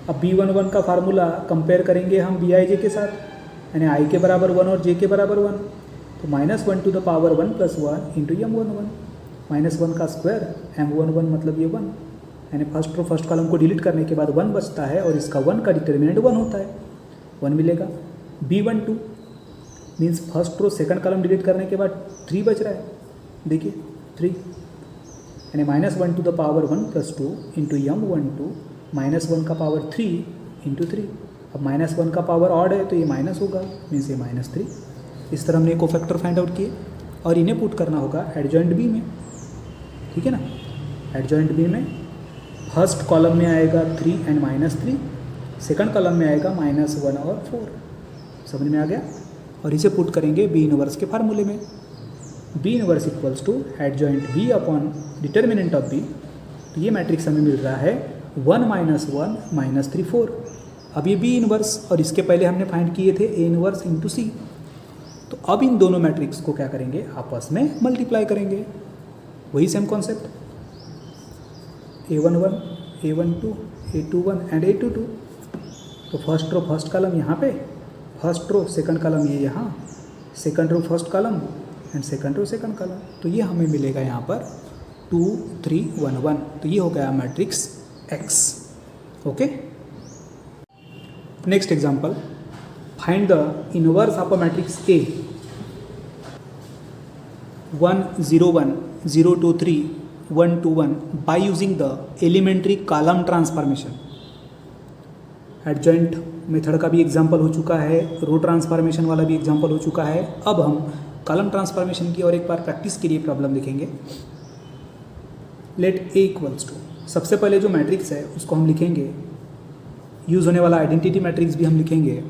अब B11 का फार्मूला कंपेयर करेंगे हम Bij के साथ, यानी i के बराबर 1 और j के बराबर 1, तो -1 to the power 1 + 1 into m11, -1 का स्क्वायर m11 मतलब ये 1, यानी फर्स्ट रो फर्स्ट कॉलम को डिलीट करने के बाद 1 बचता है और इसका 1 का डिटर्मिनेंट 1 होता है, 1 मिलेगा। B12 means first row second column delete करने के बाद 3 बच रहा है, देखिए 3, यानी -1 to the power 1 + 2 into m12, -1 का पावर 3 इंटू 3। अब -1 का पावर ऑड है तो ये माइनस होगा, मीन्स ये -3। इस तरह हमने कोफैक्टर फाइंड आउट किए और इन्हें पुट करना होगा एडजॉइंट बी में, ठीक है ना। एडजॉइंट बी में फर्स्ट कॉलम में आएगा 3 एंड -3, सेकंड कॉलम में आएगा -1 और 4। समझ में आ गया? और इसे पुट करेंगे बी इनवर्स के फार्मूले में, B inverse equals to adjoint B upon determinant of B. तो ये मैट्रिक्स हमें मिल रहा है 1 - 1 -3 4। अब ये बी इनवर्स और इसके पहले हमने फाइंड किए थे ए इनवर्स इंटू सी, तो अब इन दोनों मैट्रिक्स को क्या करेंगे, आपस में मल्टीप्लाई करेंगे, वही same concept, A11, A12, A21 and A22। तो फर्स्ट रो फर्स्ट कॉलम यहाँ पे, फर्स्ट रो सेकंड कॉलम ये यहाँ, second row first column and second row second column, तो ये हमें मिलेगा यहाँ पर 2 3 1 1। तो ये हो गया matrix X। Okay, next example, find the inverse of a matrix A 1 0 1 0 2 3 1 2 1 by using the elementary column transformation. Adjoint method का भी एग्जांपल हो चुका है, रो ट्रांसफॉर्मेशन वाला भी एग्जांपल हो चुका है। अब हम कॉलम ट्रांसफॉर्मेशन की और एक बार प्रैक्टिस के लिए प्रॉब्लम लिखेंगे। लेट A इक्वल्स टू, सबसे पहले जो मैट्रिक्स है उसको हम लिखेंगे, यूज़ होने वाला आइडेंटिटी मैट्रिक्स भी हम लिखेंगे,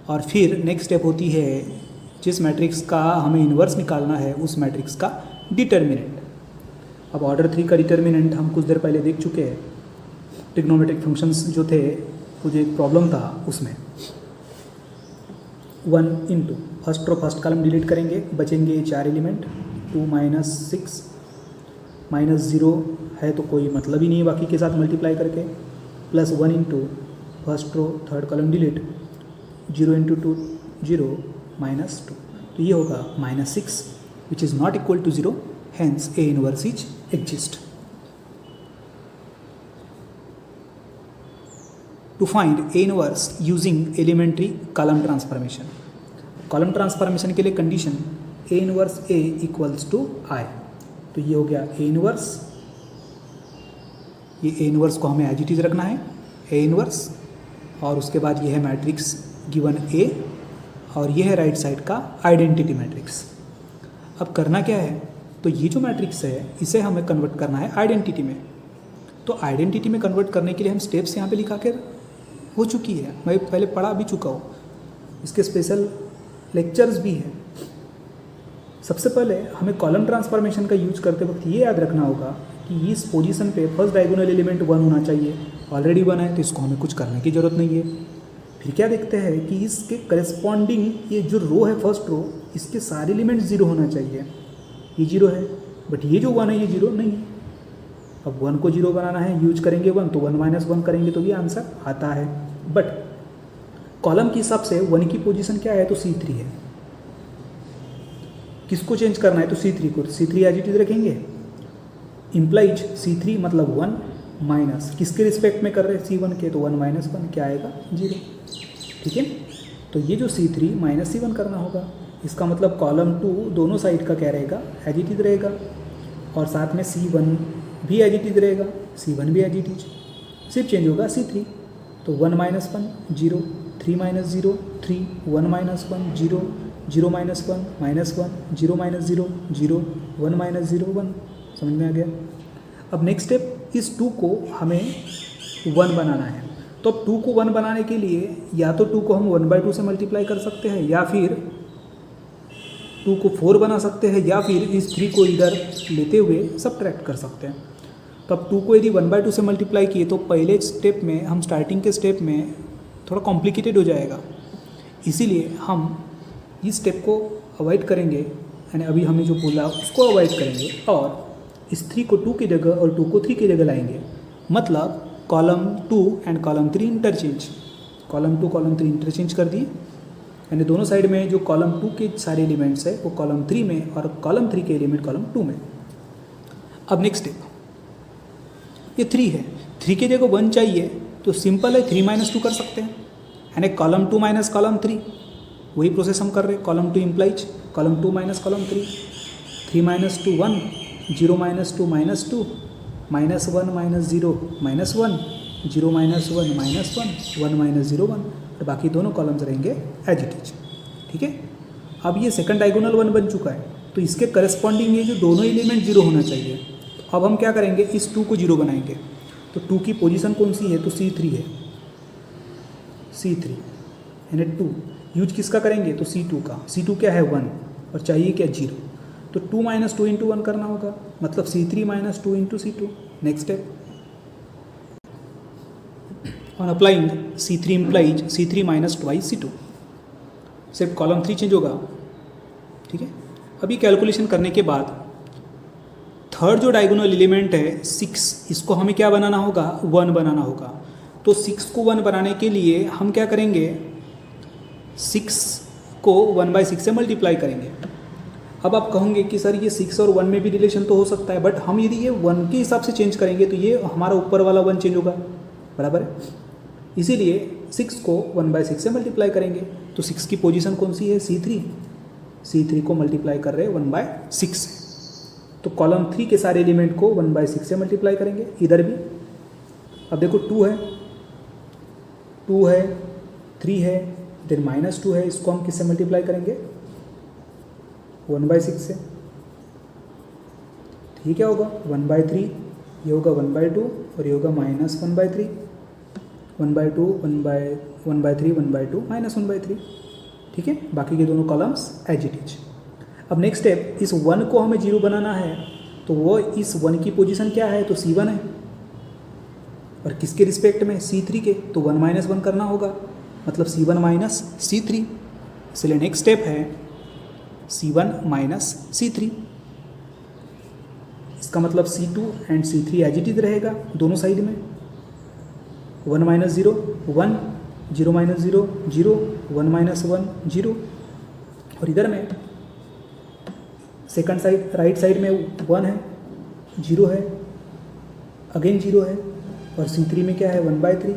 और फिर नेक्स्ट स्टेप होती है जिस मैट्रिक्स का हमें इन्वर्स निकालना है उस मैट्रिक्स का डिटर्मिनेंट। अब ऑर्डर 3 का डिटर्मिनेंट हम कुछ देर पहले देख चुके हैं, ट्रिग्नोमेट्रिक फंक्शंस जो थे, मुझे एक प्रॉब्लम था उसमें 1 into first row first column delete करेंगे, बचेंगे 4 एलिमेंट, 2 -6 -0 है तो कोई मतलब ही नहीं है बाकी के साथ मल्टीप्लाई करके, +1 into first row third column delete, 0 into 2 0 -2, तो ये होगा -6 which is not equal to 0, hence A inverse is exist. To find A inverse using elementary column transformation. Column transformation के लिए condition A inverse A equals to I. तो ये हो गया A inverse, ये A inverse को हमें as it is रखना है A inverse, और उसके बाद ये है मैट्रिक्स गिवन A, और ये है राइट साइड का आइडेंटिटी मैट्रिक्स। अब करना क्या है, तो ये जो मैट्रिक्स है इसे हमें कन्वर्ट करना है आइडेंटिटी में। तो आइडेंटिटी में कन्वर्ट करने के लिए हम स्टेप्स यहाँ पे लिखा कर हो चुकी है, मैं पहले पढ़ा भी चुका हूँ, इसके स्पेशल लेक्चर्स भी हैं। सबसे पहले हमें कॉलम ट्रांसफॉर्मेशन का यूज करते वक्त ये याद रखना होगा कि इस पोजीशन पे फर्स्ट डायगोनल एलिमेंट 1 होना चाहिए, ऑलरेडी 1 है तो इसको हमें कुछ करने की ज़रूरत नहीं है। फिर क्या देखते हैं कि इसके करस्पॉन्डिंग ये जो रो है फर्स्ट रो, इसके सारे एलिमेंट 0 होना चाहिए, ये 0 है, बट ये जो 1 है ये 0 नहीं है। अब 1 को 0 बनाना है, यूज करेंगे 1, तो 1 - 1 करेंगे तो भी आंसर आता है। बट कॉलम के हिसाब से 1 की पोजीशन क्या है, तो C3 है। किसको चेंज करना है, तो C3 को, C3 एज इट इज रखेंगे, इम्प्लाइज C3 मतलब 1 माइनस किसके रिस्पेक्ट में कर रहे हैं, C1 के, तो 1 - 1 क्या आएगा, 0। ठीक है, तो ये जो C3 - C1 करना होगा, इसका मतलब कॉलम 2 दोनों साइड का क्या रहेगा, एज इट इज रहेगा, और साथ में C1 भी एज इट इज रहेगा, C1 भी एज इट इज, सिर्फ चेंज होगा C3। तो 1 - 1 0, 3 - 0 3, 1 - 1 0, 0 minus one minus one, 0 minus 0 0, 1 minus 0 1। समझ में आ गया। अब नेक्स्ट स्टेप, इस 2 को हमें 1 बनाना है। तो अब 2 को 1 बनाने के लिए या तो 2 को हम 1/2 से मल्टीप्लाई कर सकते हैं, या फिर 2 को 4 बना सकते हैं, या फिर इस 3 को इधर लेते हुए सब्ट्रैक्ट कर सकते हैं। तो अब 2 को यदि 1/2 से मल्टीप्लाई किए तो पहले स्टेप में, हम स्टार्टिंग के स्टेप में थोड़ा कॉम्प्लिकेटेड हो जाएगा, इसीलिए हम इस स्टेप को अवॉइड करेंगे, यानी अभी हमने जो बोला उसको अवॉइड करेंगे, और इस 3 को 2 की जगह और 2 को 3 की जगह लाएंगे। मतलब column 2 and column 3 interchange, column 2 column 3 interchange कर दिए, यानी दोनों साइड में जो कॉलम 2 के सारे एलिमेंट्स है वो कॉलम 3 में, और कॉलम 3 के एलिमेंट कॉलम 2 में। अब नेक्स्ट स्टेप, ये 3 है, 3 की जगह 1 चाहिए तो सिंपल है 3 माइनस 2 कर सकते हैं, यानी कॉलम 2 माइनस कॉलम 3, वही प्रोसेस हम कर रहे हैं। Column 2 implies column 2 minus column 3, 3 minus 2 1, 0 minus 2 minus 2, minus 1 minus 0 minus 1, 0 minus 1 minus 1, 1 minus 0 1, और बाकी दोनों कॉलम्स रहेंगे एज इट इज। ठीक है, अब ये सेकंड डायगोनल 1 बन चुका है, तो इसके करस्पॉन्डिंग ये जो दोनों एलिमेंट 0 होना चाहिए। तो अब हम क्या करेंगे, इस 2 को 0 बनाएंगे। तो 2 की पोजीशन कौन सी है, तो C3 है, C3 यानी 2। यूज किसका करेंगे, तो C2 का। C2 क्या है, 1, और चाहिए क्या, 0। तो 2 माइनस 2 इंटू 1 करना होगा, मतलब C3 minus 2 into C2। Next step, on applying C3 implies C3 minus twice C2, सिर्फ कॉलम 3 चेंज होगा। ठीक है, अभी कैलकुलेशन करने के बाद थर्ड जो डायगोनल एलिमेंट है 6, इसको हमें क्या बनाना होगा, 1 बनाना होगा। तो 6 को 1 बनाने के लिए हम क्या करेंगे, 6 को 1/6 से मल्टीप्लाई करेंगे। अब आप कहोगे कि सर ये 6 और 1 में भी रिलेशन तो हो सकता है, बट हम यदि ये 1 के हिसाब से चेंज करेंगे तो ये हमारा ऊपर वाला 1 चेंज होगा, बराबर है। इसीलिए 6 को 1/6 से मल्टीप्लाई करेंगे। तो 6 की पोजीशन कौन सी है, C3 को मल्टीप्लाई कर रहे हैं 1/6 से। तो कॉलम 3 के सारे एलिमेंट को 1/6 से मल्टीप्लाई करेंगे, इधर भी। अब देखो 2 है, 3 है, इधर -2 है, इसको हम किससे मल्टीप्लाई करेंगे, 1/6 से। ठीक है, होगा 1/3, ये होगा 1/2, और ये होगा -1/3, 1/2 1/3 1/2 -1/3। ठीक है, बाकी के दोनों कॉलम्स एज इट इज। अब नेक्स्ट स्टेप, इस 1 को हमें 0 बनाना है, तो वो इस 1 की पोजीशन क्या है, तो C1 है, और किसके रिस्पेक्ट में, C3 के। तो 1 माइनस 1 करना होगा, मतलब C1 माइनस C3। इसलिए नेक्स्ट स्टेप है C1 माइनस C3। इसका मतलब C2 and C3 as it is रहेगा दोनों साइड में। 1 माइनस 0 1, 0 माइनस 0 0, 1 माइनस 1 0, और इधर में सेकंड साइड राइट साइड में 1 है, 0 है, अगेन 0 है, और C3 में क्या है, 1/3,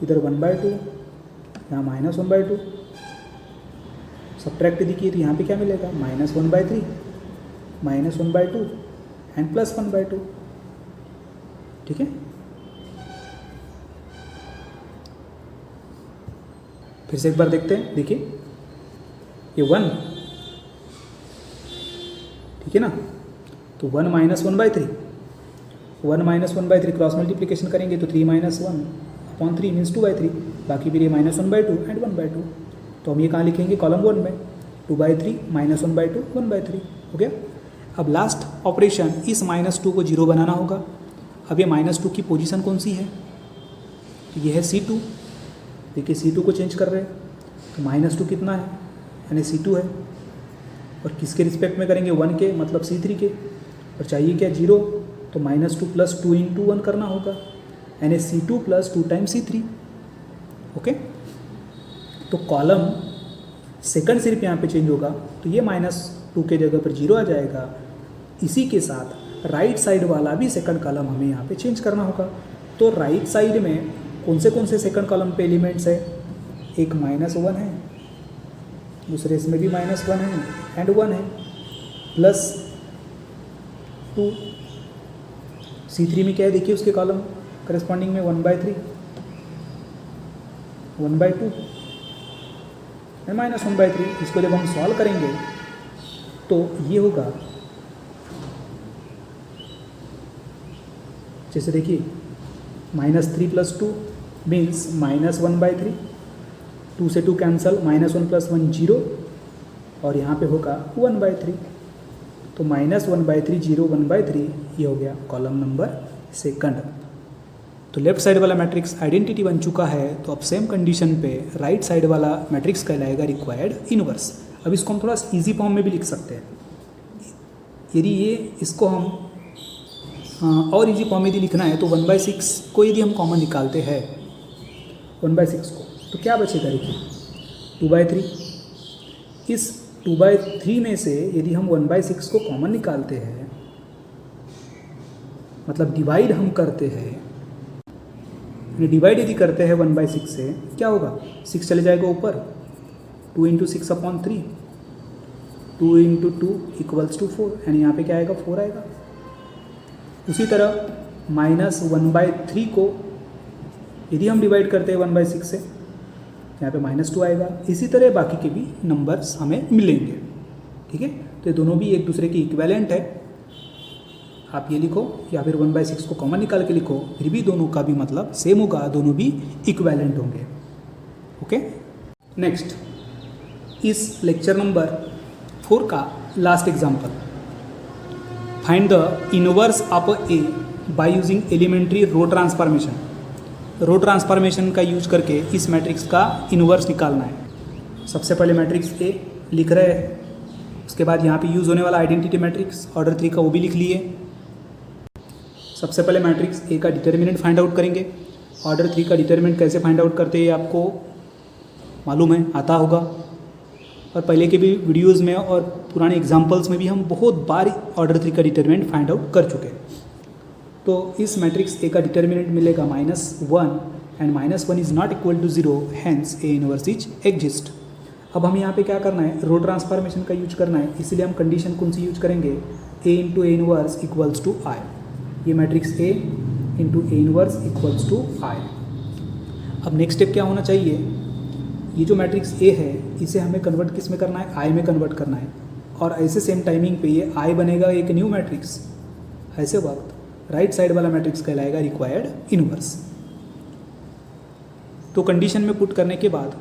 इधर 1/2, यहाँ -1/2। सब्ट्रैक्ट देखिए तो यहाँ पे क्या मिलेगा, -1/3, -1/2 एंड +1/2। ठीक है, फिर से एक बार देखते हैं। देखिए ये 1, ठीक है ना, तो 1 माइनस 1/3, 1 माइनस 1/3 क्रॉस मल्टीप्लिकेशन करेंगे तो 3 माइनस 1/3 मीन्स 2/3, बाकी फिर ये -1/2 एंड 1/2। तो हम ये कहाँ लिखेंगे, कॉलम 1 में, 2/3 -1/2 1/3 हो गया। अब लास्ट ऑपरेशन, इस -2 को 0 बनाना होगा। अब ये -2 की पोजीशन कौन सी है, तो ये है C2। देखिए C2 को चेंज कर रहे हैं, तो -2 कितना है, यानी C2 है, और किसके रिस्पेक्ट में करेंगे, 1 के, मतलब C3 के, और चाहिए क्या, 0। तो -2 + 2 × 1 करना होगा, यानी C2 + 2 टाइम्स C3। ओके, तो कॉलम सेकंड सिर्फ यहाँ पे चेंज होगा, तो ये -2 के जगह पर 0 आ जाएगा। इसी के साथ राइट साइड वाला भी सेकंड कॉलम हमें यहाँ पे चेंज करना होगा। तो राइट साइड में कौन से सेकंड कॉलम पे एलिमेंट्स है, एक -1 है, दूसरे इसमें भी -1 है एंड 1 है, +2। C3 में क्या है, देखिए उसके कॉलम करस्पॉन्डिंग में 1/3, 1/2 एंड -1/3। इसको जब हम सॉल्व करेंगे तो ये होगा, जैसे देखिए -3 + 2 मीन्स -1/3, 2 से 2 कैंसल, -1 + 1 0 और यहाँ पे होगा 1/3। तो -1/3 0 1/3 ये हो गया कॉलम नंबर सेकंड। तो लेफ्ट साइड वाला मैट्रिक्स आइडेंटिटी बन चुका है। तो अब सेम कंडीशन पे राइट साइड वाला मैट्रिक्स कहलाएगा रिक्वायर्ड इनवर्स। अब इसको हम थोड़ा इजी फॉर्म में भी लिख सकते हैं। यदि ये इसको हम और इजी फॉर्म में यदि लिखना है तो 1/6 को यदि हम कॉमन निकालते हैं 1/6 को, तो क्या बचेगा? देखिए 2/3। इस 2/3 में से यदि हम 1/6 को कॉमन निकालते हैं, मतलब डिवाइड हम करते हैं, डिवाइड यदि करते हैं 1/6 से, क्या होगा? 6 चले जाएगा ऊपर, 2 × 6/3, 2 × 2 = 4 एंड यहाँ पे क्या आएगा? 4 आएगा। उसी तरह -1/3 को यदि हम डिवाइड करते हैं 1/6 से, यहाँ पे -2 आएगा। इसी तरह बाकी के भी नंबर्स हमें मिलेंगे। ठीक है, तो ये दोनों भी एक दूसरे की इक्विवेलेंट है। आप ये लिखो या फिर 1/6 को कॉमन निकाल के लिखो, फिर भी दोनों का भी मतलब सेम होगा, दोनों भी इक्विवेलेंट होंगे। ओके, नेक्स्ट इस लेक्चर नंबर 4 का last example, find the inverse of A by using elementary row transformation. Row transformation का यूज करके इस मैट्रिक्स का इनवर्स निकालना है। सबसे पहले मैट्रिक्स ए लिख रहे हैं, उसके बाद यहाँ पे यूज़ होने वाला आइडेंटिटी मैट्रिक्स ऑर्डर 3 का वो भी लिख लिए। सबसे पहले मैट्रिक्स ए का डिटर्मिनेंट फाइंड आउट करेंगे। ऑर्डर 3 का डिटर्मिनेंट कैसे फाइंड आउट करते हैं आपको मालूम है, आता होगा, और पहले के भी वीडियोस में और पुराने एग्जांपल्स में भी हम बहुत बार ऑर्डर 3 का डिटर्मिनेंट फाइंड आउट कर चुके हैं। तो इस मैट्रिक्स ए का डिटर्मिनेंट मिलेगा -1 and -1 is not equal to 0, hence A inverse is exist. अब हम यहाँ पे क्या करना है? रो ट्रांसफॉर्मेशन का यूज करना है, इसलिए हम कंडीशन कौन सी यूज करेंगे? ए × ए इनवर्स = I। ये matrix A × A inverse = I। अब नेक्स्ट स्टेप क्या होना चाहिए? ये जो मैट्रिक्स ए है इसे हमें कन्वर्ट किस में करना है? आई में कन्वर्ट करना है, और ऐसे सेम टाइमिंग पे ये आई बनेगा एक न्यू मैट्रिक्स। ऐसे वक्त राइट साइड वाला मैट्रिक्स कहलाएगा रिक्वायर्ड इनवर्स। तो कंडीशन में पुट करने के बाद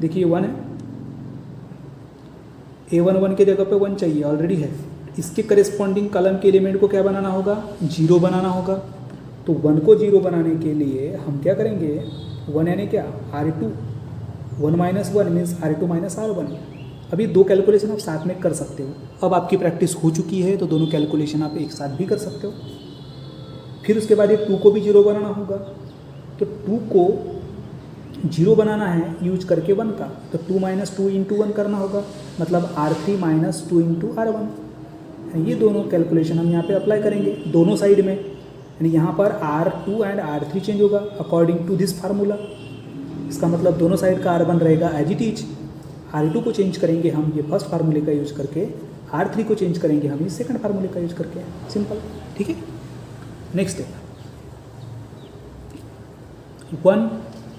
देखिए 1 है, A11 के जगह पे 1 चाहिए, ऑलरेडी है। इसके करेस्पॉन्डिंग कॉलम के एलिमेंट को क्या बनाना होगा? 0 बनाना होगा। तो 1 को 0 बनाने के लिए हम क्या करेंगे? 1 यानी क्या? R2। 1 - 1 means R2 - R1। अभी दो कैलकुलेशन आप साथ में कर सकते हो। अब आपकी प्रैक्टिस हो चुकी है तो दोनों कैलकुलेशन आप एक साथ भी कर सकते हो। फिर उसके बाद ये 2 को भी 0 बनाना होगा। तो 2 को 0 बनाना है यूज करके 1 का, तो 2 - 2 × 1 करना होगा, मतलब R3 - 2 × R1। ये दोनों कैलकुलेशन हम यहाँ पे अप्लाई करेंगे दोनों साइड में, यानी यहाँ पर R2 एंड R3 चेंज होगा अकॉर्डिंग टू दिस फार्मूला। इसका मतलब दोनों साइड का R1 रहेगा एज इट इज। R2 को चेंज करेंगे हम ये फर्स्ट फार्मूले का यूज करके, R3 को चेंज करेंगे हम इस सेकंड फार्मूले का यूज करके। सिंपल, ठीक है। नेक्स्ट स्टेप, 1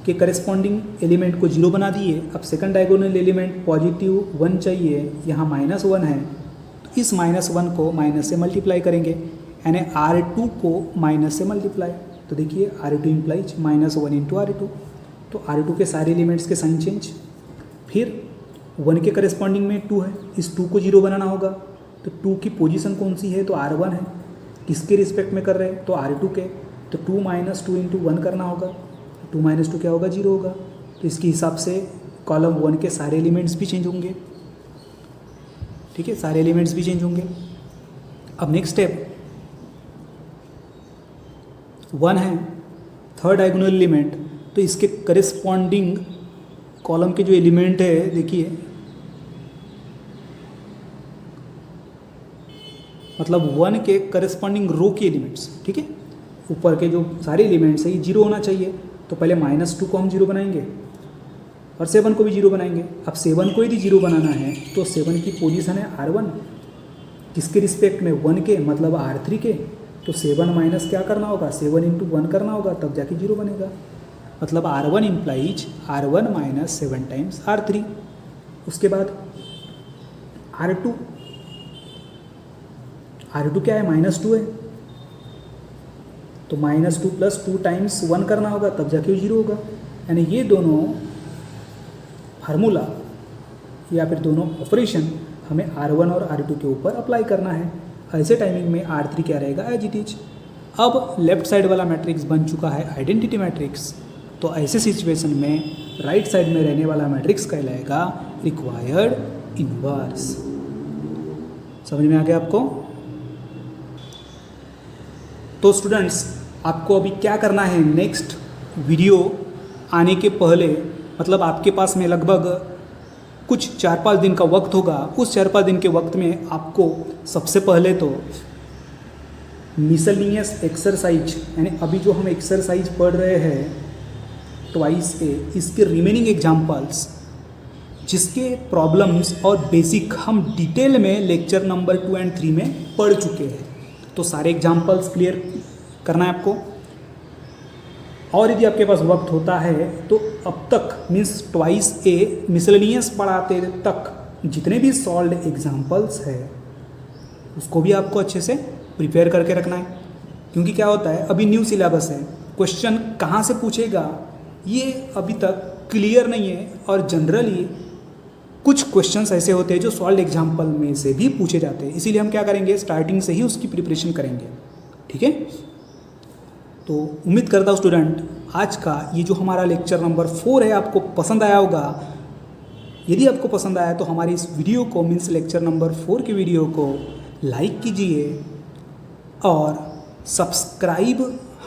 के करेस्पॉन्डिंग एलिमेंट को 0 बना दिए। अब सेकंड डायगोनल एलिमेंट पॉजिटिव 1 चाहिए, यहाँ -1 है, तो इस -1 को माइनस से मल्टीप्लाई करेंगे, यानी R2 को माइनस से मल्टीप्लाई। तो देखिए R2 इम्प्लाइज -1 × R2। तो R2 के सारे एलिमेंट्स के साइन चेंज। फिर 1 के करेस्पॉन्डिंग में 2 है, इस 2 को 0 बनाना होगा। तो 2 की पोजीशन कौन सी है? तो R1 है। किसके रिस्पेक्ट में कर रहे हैं? तो R2 के। तो 2 - 2 × 1 करना होगा। 2 - 2 क्या होगा? 0 होगा। तो इसके हिसाब से कॉलम 1 के सारे एलिमेंट्स भी चेंज होंगे। ठीक है, सारे एलिमेंट्स भी चेंज होंगे। अब नेक्स्ट स्टेप, 1 है थर्ड डायगोनल एलिमेंट, तो इसके करेस्पॉन्डिंग कॉलम के जो एलिमेंट है देखिए, मतलब 1 के करेस्पॉन्डिंग रो के एलिमेंट्स, ठीक है, ऊपर के जो सारे एलिमेंट्स है ये 0 होना चाहिए। तो पहले -2 को हम 0 बनाएंगे और 7 को भी 0 बनाएंगे। अब 7 को यदि 0 बनाना है तो 7 की पोजीशन है R1, किसके रिस्पेक्ट में? 1 के, मतलब R3 के। तो 7 माइनस क्या करना होगा? 7 × 1 करना होगा, तब जाके 0 बनेगा। मतलब R1 implies R1 minus 7 times R3। उसके बाद R2 क्या है, -2 है, तो -2 + 2 टाइम्स 1 करना होगा, तब जाके 0 होगा। यानी ये दोनों फार्मूला या फिर दोनों ऑपरेशन हमें R1 और R2 के ऊपर अप्लाई करना है। ऐसे टाइमिंग में R3 क्या रहेगा, एज इट इज। अब लेफ्ट साइड वाला मैट्रिक्स बन चुका है आइडेंटिटी मैट्रिक्स, तो ऐसे सिचुएशन में राइट साइड में रहने वाला मैट्रिक्स कहलाएगा रिक्वायर्ड इनवर्स। समझ में आ गया आपको? तो स्टूडेंट्स, आपको अभी क्या करना है, नेक्स्ट वीडियो आने के पहले, मतलब आपके पास में लगभग कुछ 4-5 दिन का वक्त होगा। उस 4-5 दिन के वक्त में आपको सबसे पहले तो मिसलिनियस एक्सरसाइज, यानी अभी जो हम एक्सरसाइज पढ़ रहे हैं ट्वाइस ए, इसके रिमेनिंग एग्जाम्पल्स जिसके प्रॉब्लम्स और बेसिक हम डिटेल में लेक्चर नंबर 2 और 3 में पढ़ चुके हैं, तो सारे एग्जाम्पल्स क्लियर करना है आपको। और यदि आपके पास वक्त होता है तो अब तक मीन्स ट्वाइस ए मिसलेनियस पढ़ाते तक जितने भी सॉल्व्ड एग्जाम्पल्स है उसको भी आपको अच्छे से प्रिपेयर करके रखना है। क्योंकि क्या होता है, अभी न्यू सिलेबस है, क्वेश्चन कहाँ से पूछेगा ये अभी तक क्लियर नहीं है, और जनरली कुछ क्वेश्चंस ऐसे होते हैं जो सॉल्व्ड एग्जाम्पल में से भी पूछे जाते हैं। इसीलिए हम क्या करेंगे, स्टार्टिंग से ही उसकी प्रिपरेशन करेंगे। ठीक है, तो उम्मीद करता हूँ स्टूडेंट आज का ये जो हमारा लेक्चर नंबर 4 है आपको पसंद आया होगा। यदि आपको पसंद आया तो हमारी इस वीडियो को मीन्स लेक्चर नंबर 4 की वीडियो को लाइक कीजिए और सब्सक्राइब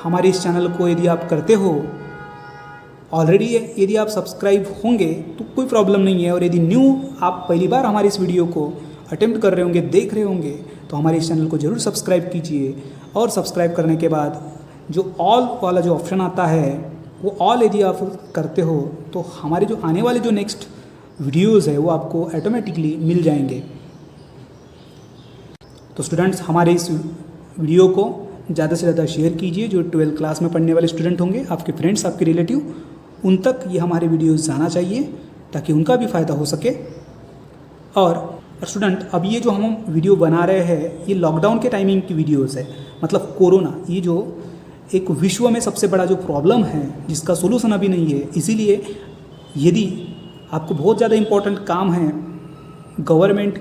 हमारे इस चैनल को यदि आप करते हो। ऑलरेडी यदि आप सब्सक्राइब होंगे तो कोई प्रॉब्लम नहीं है, और यदि न्यू आप पहली बार हमारे इस वीडियो को अटेम्प्ट कर रहे होंगे, देख रहे होंगे, तो हमारे इस चैनल को ज़रूर सब्सक्राइब कीजिए। और सब्सक्राइब करने के बाद जो ऑल वाला जो ऑप्शन आता है वो ऑल यदि आप करते हो तो हमारे जो आने वाले जो नेक्स्ट वीडियोज़ है वो आपको ऑटोमेटिकली मिल जाएंगे। तो स्टूडेंट्स, हमारे इस वीडियो को ज़्यादा से ज़्यादा शेयर कीजिए। जो 12th क्लास में पढ़ने वाले स्टूडेंट होंगे, आपके फ्रेंड्स, आपके रिलेटिव, उन तक ये हमारे वीडियोज़ जाना चाहिए ताकि उनका भी फ़ायदा हो सके। और स्टूडेंट, अब ये जो हम वीडियो बना रहे हैं ये लॉकडाउन के टाइमिंग की वीडियोज़ है, मतलब कोरोना, ये जो एक विश्व में सबसे बड़ा जो प्रॉब्लम है जिसका सोल्यूशन अभी नहीं है। इसीलिए यदि आपको बहुत ज़्यादा इम्पोर्टेंट काम है, गवर्नमेंट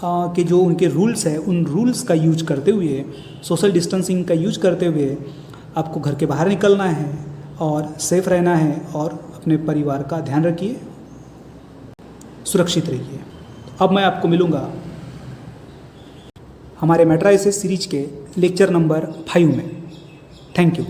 के जो उनके रूल्स है उन रूल्स का यूज करते हुए, सोशल डिस्टेंसिंग का यूज करते हुए आपको घर के बाहर निकलना है और सेफ रहना है, और अपने परिवार का ध्यान रखिए, सुरक्षित रहिए। अब मैं आपको मिलूँगा हमारे मैट्राइसिस सीरीज के लेक्चर नंबर 5 में। Thank you.